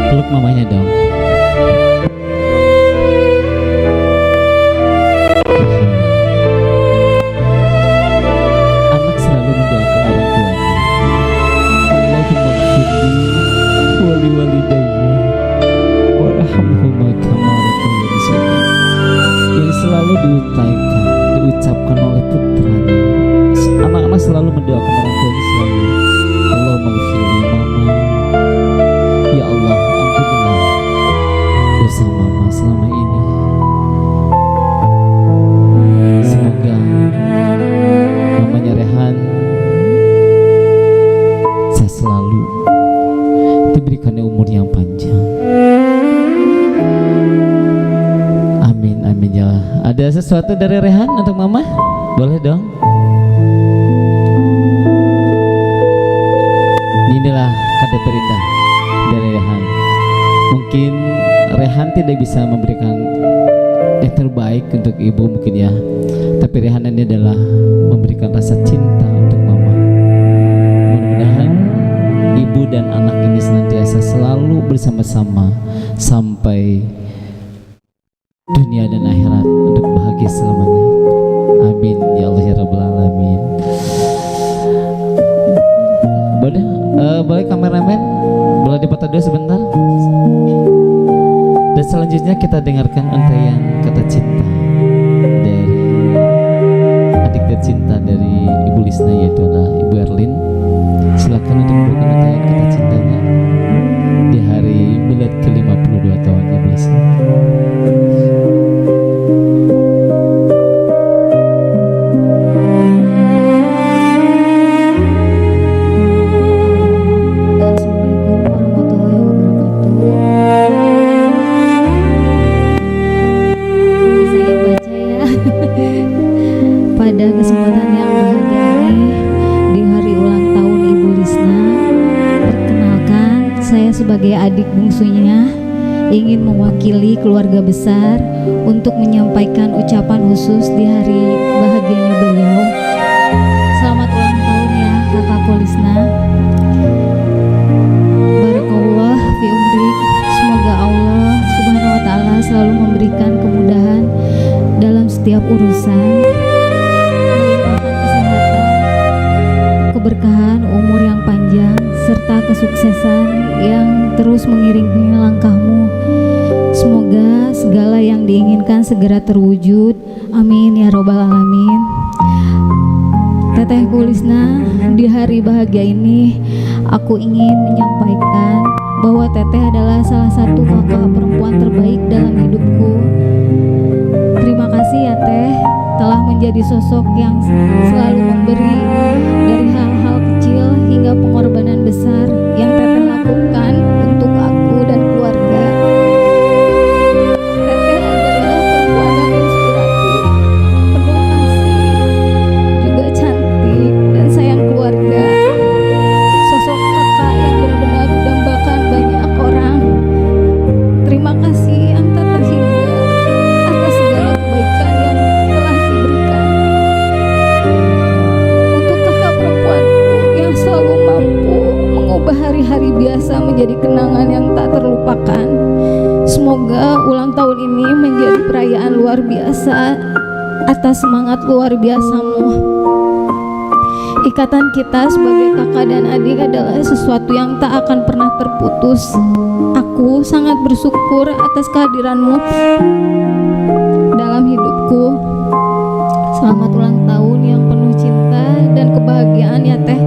Peluk mamanya dong. Anak selalu mendoakan orang tuanya. Allahumma ighfirli wa liwalidayya warhamhuma kama rabbayani shaghira. Yang selalu diucapkan oleh putranya. Anak-anak selalu mendoakan orang tuanya selalu. Allahumma ighfirli mama. Ya Allah, ampunilah dosa mama selama ini. Semoga mamanya Rehan saya selalu diberikan umur yang panjang. Amin, amin ya. Ada sesuatu dari Rehan untuk mama? Boleh dong. Inilah kado terindah dari Rehan. Mungkin Rehan tidak bisa memberikan yang terbaik untuk ibu mungkin ya, tapi Rehan ini adalah memberikan rasa cinta untuk mama. Mudah-mudahan ibu dan anak ini senantiasa selalu bersama-sama sampai dunia dan akhirat untuk bahagia selamanya. Amin ya Allah ya Rabbal Alamin. Boleh kameramen, boleh dipoto dulu sebentar. Dan selanjutnya kita dengarkan untayan kata cinta dari adik tercinta dari Ibu Lisna, yaitu adalah Ibu Erlin. Silakan untuk memberikan untayan kata cintanya di hari milad ke-52 tahun Ibu Lisna. Pada kesempatan yang bahagia ini di hari ulang tahun Ibu Lisna, perkenalkan saya sebagai adik bungsunya ingin mewakili keluarga besar untuk menyampaikan ucapan khusus di hari bahagianya beliau. Selamat ulang tahun ya kakakku Lisna. Barakallah fi umrik. Semoga Allah Subhanahu wa taala selalu memberikan kemudahan dalam setiap urusan, keberkahan, umur yang panjang, serta kesuksesan yang terus mengiringi langkahmu. Semoga segala yang diinginkan segera terwujud. Amin ya robbal alamin. Tetehku Lisna, di hari bahagia ini aku ingin menyampaikan bahwa Teteh adalah salah satu kakak perempuan terbaik dalam hidupku. Terima kasih ya Teh, telah menjadi sosok yang selalu memberi, dari hal-hal kecil hingga pengorbanan besar yang Teteh lakukan untuk aku dan keluarga. Teteh adalah perempuan yang inspiratif, penuh kasih, juga cantik dan sayang keluarga. Sosok kakak yang benar-benar mendambakan banyak orang. Terima kasih yang tak terhingga atas segala kebaikan yang telah diberikan. Untuk kakak perempuanku yang selalu mampu mengubah hari-hari biasa menjadi kenangan yang tak terlupakan. Semoga ulang tahun ini menjadi perayaan luar biasa atas semangat luar biasamu. Ikatan kita sebagai kakak dan adik adalah sesuatu yang tak akan pernah terputus. Aku sangat bersyukur atas kehadiranmu dalam hidupku. Selamat ulang tahun yang penuh cinta dan kebahagiaan ya Teh.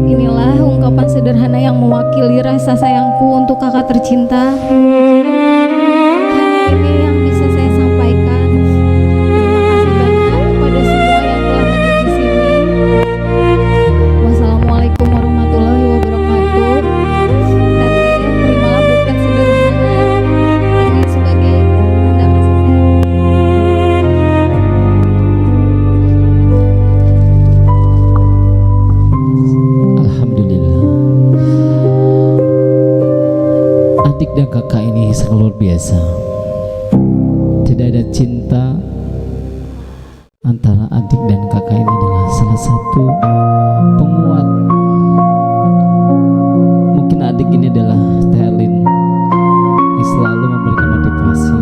Inilah ungkapan sederhana yang mewakili rasa sayangku untuk kakak tercinta. Hanya ini yang bisa saya sampaikan. Terima kasih banyak kepada semua yang telah hadir di sini. Wassalamualaikum warahmatullahi wabarakatuh. Teteh, terimalah bukan sederhana ini sebagai tanda kasih sayang. dan kakak ini sangat luar biasa. Tidak ada cinta antara adik dan kakak ini adalah salah satu penguat. Mungkin adik ini adalah talent yang selalu memberikan motivasi,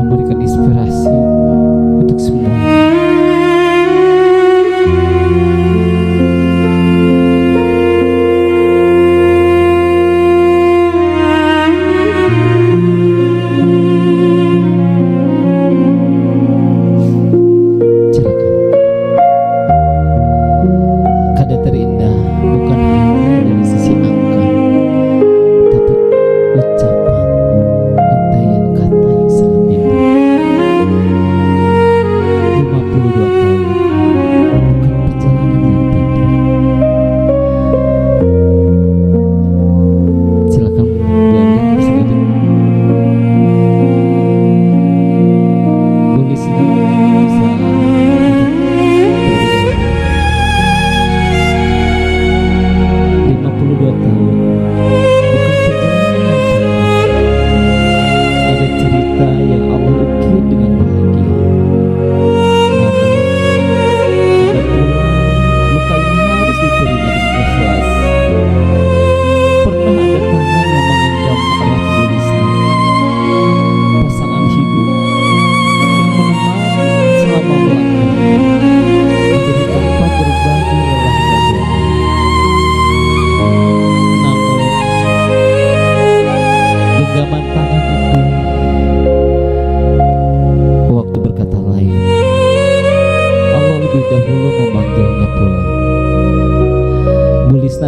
memberikan inspirasi untuk semua.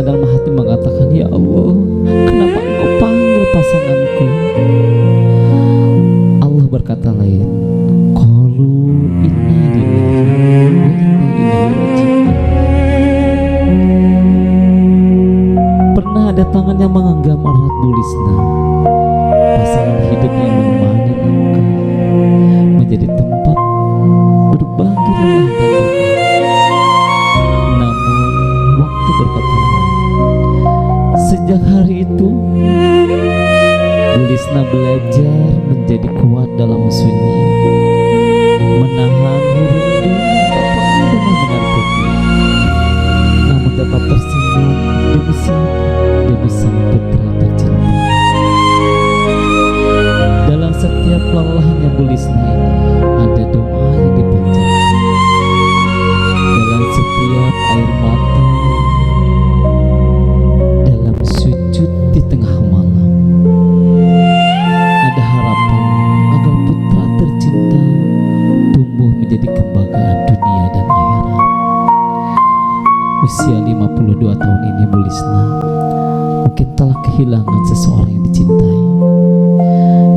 Dalam hati mengatakan, ya Allah, kenapa engkau panggil pasanganku? Allah berkata lain, qalu inna lillahi wa inna ilaihi raji'un. Pernah ada tangan yang menggenggam erat Bu Lisna, pasangan hidup yang menemani langkah, menjadi tempat berbagi lelah dan berkah. Namun waktu berkata, sejak hari itu Bu Lisna belajar menjadi kuat dalam sunyi, menahan rindu tak pernah menakuti, namun tetap tersenyum demi sang putra tercinta. Dalam setiap lelahnya Bu Lisna ada doa yang dipanjatkan. Dalam setiap air mata, dalam sujud di tengah malam, ada harapan agar putra tercinta tumbuh menjadi kebanggaan dunia dan akhirat. Usia 52 tahun ini Bu Lisna mungkin telah kehilangan seseorang yang dicintai,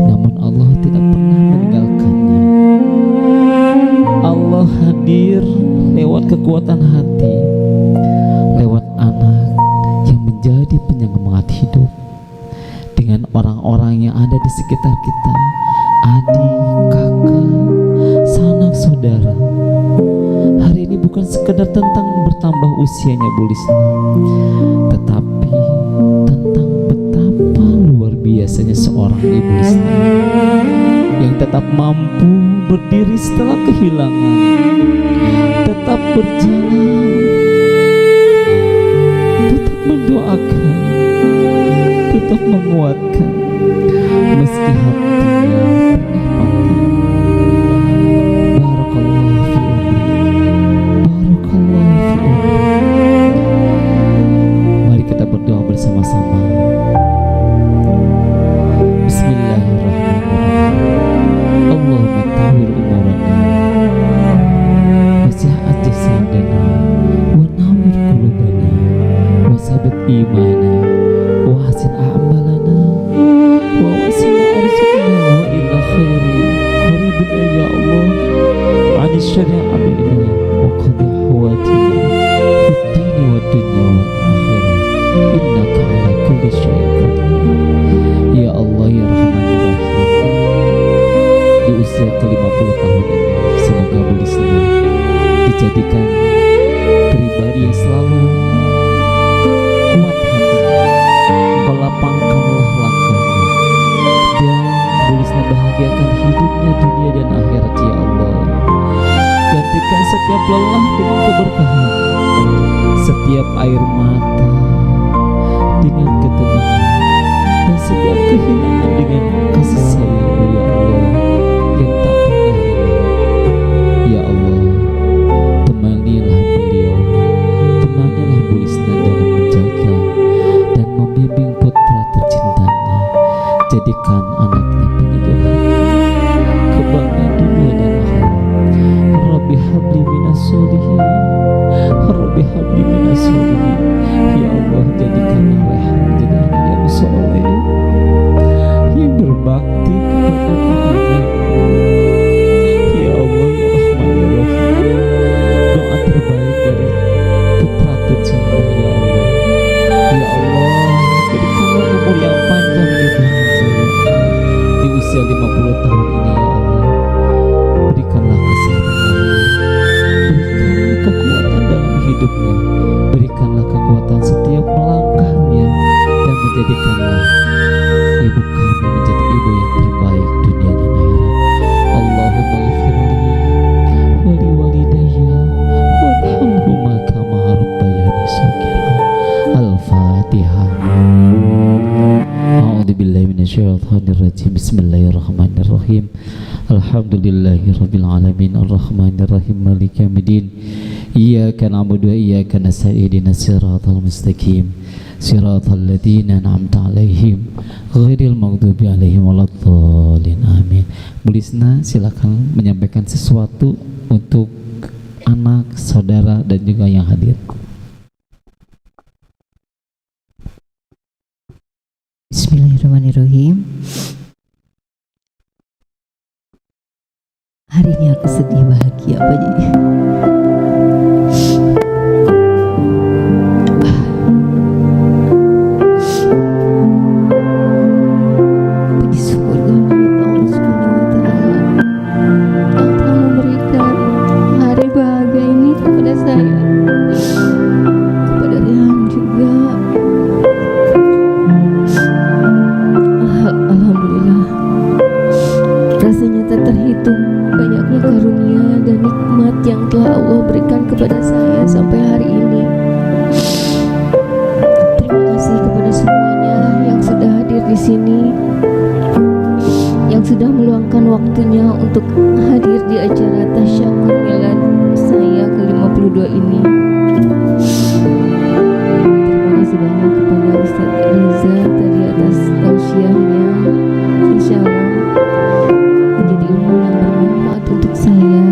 namun Allah tidak pernah meninggalkannya. Allah hadir lewat kekuatan hati, lewat anak yang menjadi penyemangat hidup, dengan orang-orang yang ada di sekitar kita, adik, kakak, sanak saudara. Hari ini bukan sekedar tentang bertambah usianya Bu Lisna, tetapi tentang betapa luar biasanya seorang Ibu Lisna yang tetap mampu berdiri setelah kehilangan, tetap berjalan, tetap mendoakan, tetap menguatkan meski hatinya pernah patah. Barakallahu fi umri, barakallahu fi umri. Mari kita berdoa bersama-sama. Bismillahirrahmanirrahim. Allahumma tawwir umurana, wasi'at jasadana, wa nawwir qulubana, wa sabit imana, wa hasin a'malana, wa wasil arzaqna wa ila khairi qaribna ya Allah, ani syarri amina wa qadi hawatina fid dini wa dunya wa akhirah, innaka ala kulli syai'in qadir. Ya Allah ya Rahman ya Rahim, di usia ke-50 tahun ini semoga Bu Lisna dijadikan pribadi yang selalu kuat hati. Kau lapangkanlah bahagiakan hidupnya dunia dan akhirat ya Allah. Gantikan setiap lelah dengan keberkahan, setiap air mata dengan ketenangan, dan setiap kehilangan dengan kasih sayang ya Allah yang tak pernah hilang. Ya Allah, temanilah beliau, temanilah Bu Lisna dalam menjaga dan membimbing putra tercintanya. Jadikan anaknya penyedih kebanggaan dunia dan akhirat. Rabbi habli minas solihin, Rabbi habli minas solihin. Ya Allah, jadikanlah Rehan menjadi anak yang soleh, yang berbakti kepada ibunya. Ya Allah, ya Rahman ya Rahim, doa terbaik dari putra tercinta ya Allah. Ya Allah, berikanlah umur yang panjang ibu di usia 50 tahun ini ya Allah. Berikanlah kesehatan, berikanlah kekuatan dalam hidupnya, berikanlah kekuatan setiap melangkahnya, dan menjadikanlah ibu kami menjadi ibu yang terbaik dunia dan akhirat. Allahumma ghfirli wali walidayya warhamhuma kama rabbayani shaghira. Al-Fatihah. A'udzubillahi minasyaitonir rajim. Bismillahirrahmanirrahim. Alhamdulillahirabbil alamin arrahmanir rahim maliki yaumiddin. Iyyaka na'budu wa iyyaka nasta'in ihdinas siratal mustaqim siratal ladzina an'amta 'alaihim ghairil maghdubi 'alaihim waladdallin. Amin. Bu Lisna, silakan menyampaikan sesuatu untuk anak, saudara dan juga yang hadir. Bismillahirrahmanirrahim. Hari ini aku sedih bahagia Pak Ji. Puji syukur kepada Allah Subhanahu wa Ta'ala yang telah memberikan hari bahagia ini kepada saya, kepada Rehan juga. Alhamdulillah, rasanya tak terhitung banyaknya karunia dan nikmat yang telah Allah berikan kepada saya sampai hari ini. Terima kasih kepada semuanya yang sudah hadir di sini, yang sudah meluangkan waktunya untuk hadir di acara tasyahud milad saya ke-52 ini. Terima kasih banyak kepada Ustaz Riza tadi atas tausiahnya. Insya Allah menjadi ilmu yang bermanfaat untuk saya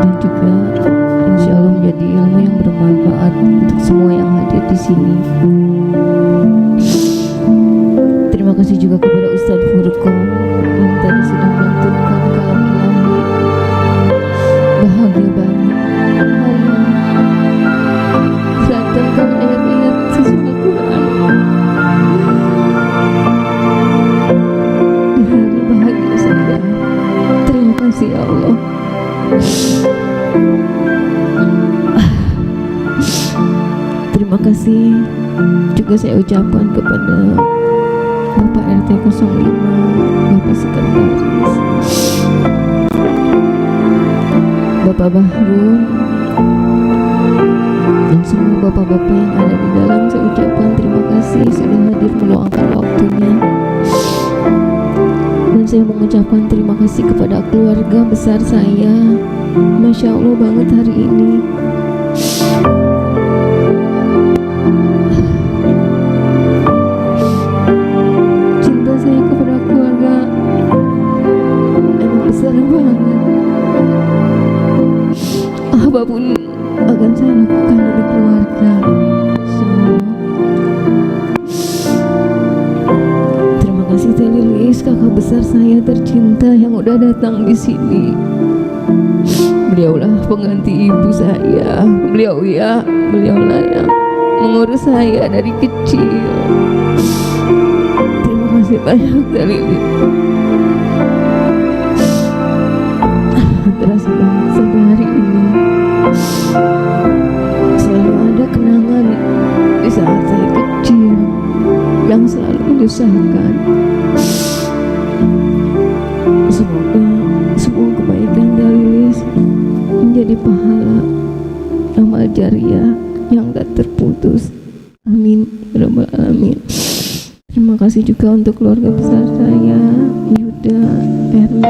dan juga insya Allah menjadi ilmu yang bermanfaat untuk semua yang hadir di sini. Terima kasih juga kepada Ustadz Furqon yang tadi sudah melantunkan kalam ilahi. Bahagia banget hari ini melantunkan ayat-ayat susunan Quran di hari bahagia saya. Terima kasih ya Allah. Terima kasih juga saya ucapkan kepada Bapak RT 05, Bapak Sekretaris, Bapak Bahrun, dan semua bapak-bapak yang ada di dalam. Saya ucapkan terima kasih sudah hadir meluangkan waktunya. Dan saya mengucapkan terima kasih kepada keluarga besar saya. Masya Allah banget hari ini. Cinta saya kepada keluarga emang besar banget. Apapun akan saya lakukan demi keluarga. Terima kasih Teh Lilis, kakak besar saya tercinta yang udah datang di sini. Beliaulah pengganti ibu saya. Beliaulah yang mengurus saya dari kecil. Terima kasih banyak Teh Lilis. Terasa banget sampai hari ini. Selalu ada kenangan di saat saya kecil yang selalu diusahakan. Semoga semua kebaikan dari Lilis menjadi pahala amal jariah yang tak terputus. Amin ya rabbal alamin. Terima kasih juga untuk keluarga besar saya, Yuda, Erwin.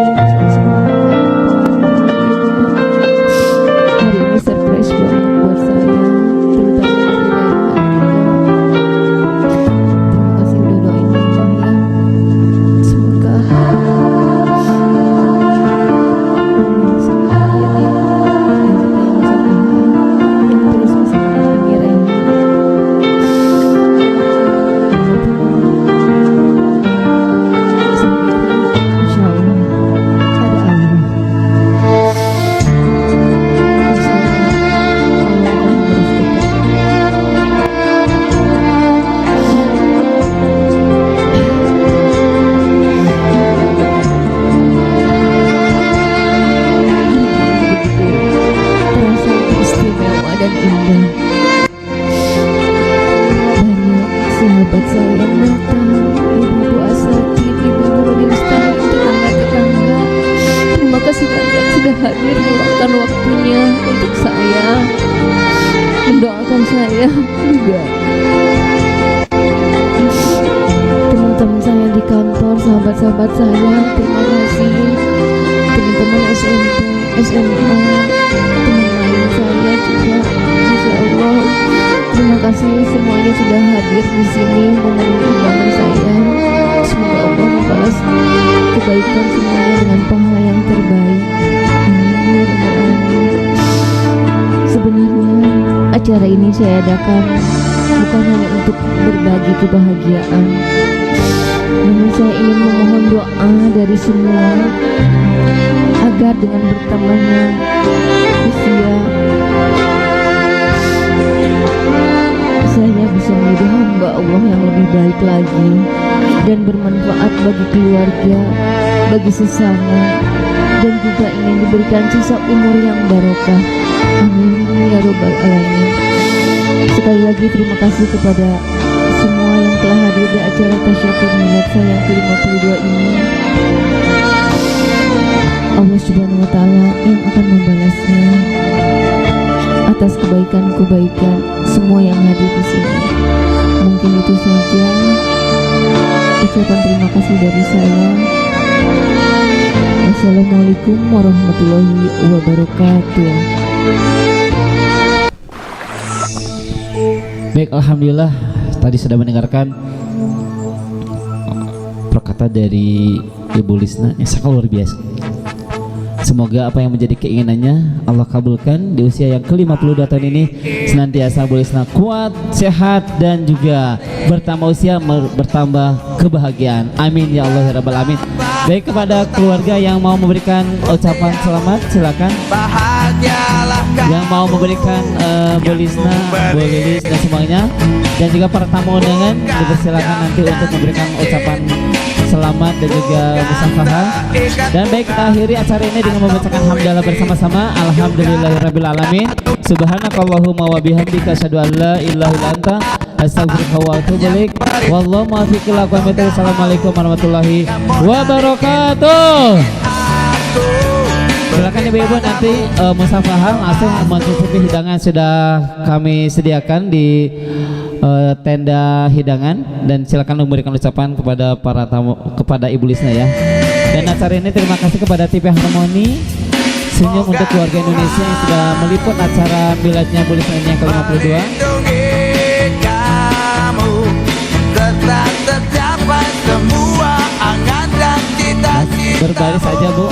Hari ini surprise banget buat saya, terutama dari Raihan juga. Terima kasih udah doain mama ya. Semoga yang terus bisa mendampingi Raihan. Insya Allah ada Allah. Insya Allah akan terus kita. Terasa istimewa dan indah. Banyak sahabat saya yang datang, ibu-ibu asatid, ibu-ibu majelis taklim, tetangga-tetangga. Terima kasih banyak sudah hadir meluangkan waktunya untuk saya, mendoakan saya juga. Teman-teman saya di kantor, sahabat-sahabat saya, terima kasih. Teman-teman SMP, SMA, teman lain saya juga, Masya Allah. Terima kasih semuanya sudah hadir di sini memenuhi undangan saya. Semoga Allah membalas kebaikan semuanya dengan pahala yang terbaik. Amin ya rabbal alamin. Sebenarnya acara ini saya adakan bukan hanya untuk berbagi kebahagiaan, namun saya ingin memohon doa dari semua agar dengan bertambahnya usia saya bisa menjadi hamba Allah yang lebih baik lagi dan bermanfaat bagi keluarga, bagi sesama, dan juga ingin diberikan sisa umur yang barokah. Amin ya rabbal alamin. Sekali lagi terima kasih kepada semua yang telah hadir di acara Tasyakur Milad saya yang ke-52 ini. Allah Subhanahu wa Ta'ala yang akan membalasnya atas kebaikan-kebaikan semua yang hadir di sini. Mungkin itu saja ucapan terima kasih dari saya. Wassalamualaikum warahmatullahi wabarakatuh. Baik, alhamdulillah tadi sudah mendengarkan perkata dari Ibu Lisna yang sangat luar biasa. Semoga apa yang menjadi keinginannya Allah kabulkan di usia yang ke-52 tahun ini. Senantiasa Bu Lisna kuat, sehat, dan juga bertambah usia, bertambah kebahagiaan. Amin ya Allah ya rabbal alamin. Baik, kepada keluarga yang mau memberikan ucapan selamat silakan. Yang mau memberikan Bu Lisna, Bu Lilis dan semuanya, dan juga para tamu undangan dipersilakan nanti untuk memberikan ucapan selamat dan juga musafahah. Dan baik, kita akhiri acara ini dengan membacakan hamdalah bersama-sama. Alhamdulillahirabbil alamin. Subhanakallahumma wa bihamdika asyhadu an la ilaha illa anta astaghfiruka wa atubu ilaik. Wallahu muwaffiq ila aqwamit thoriq. Assalamualaikum warahmatullahi wabarakatuh. Silakan ibu-ibu nanti musafahah langsung mencicipi hidangan sudah kami sediakan di tenda hidangan, dan silakan memberikan ucapan kepada para tamu, kepada Ibu Lisna ya. Dan acara ini terima kasih kepada TV Harmoni Senyum untuk Keluarga Indonesia yang sudah meliput acara miladnya Bu Lisna yang ke-52. Berbaris saja Bu.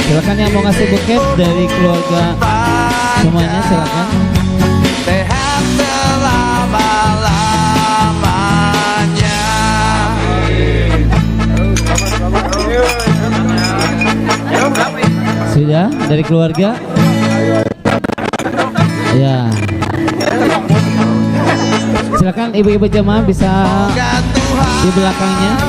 Silakan yang mau ngasih buket dari keluarga semuanya, silakan. Sehat selama-lamanya. Sudah dari keluarga? Ya. Silakan ibu-ibu jemaah bisa di belakangnya.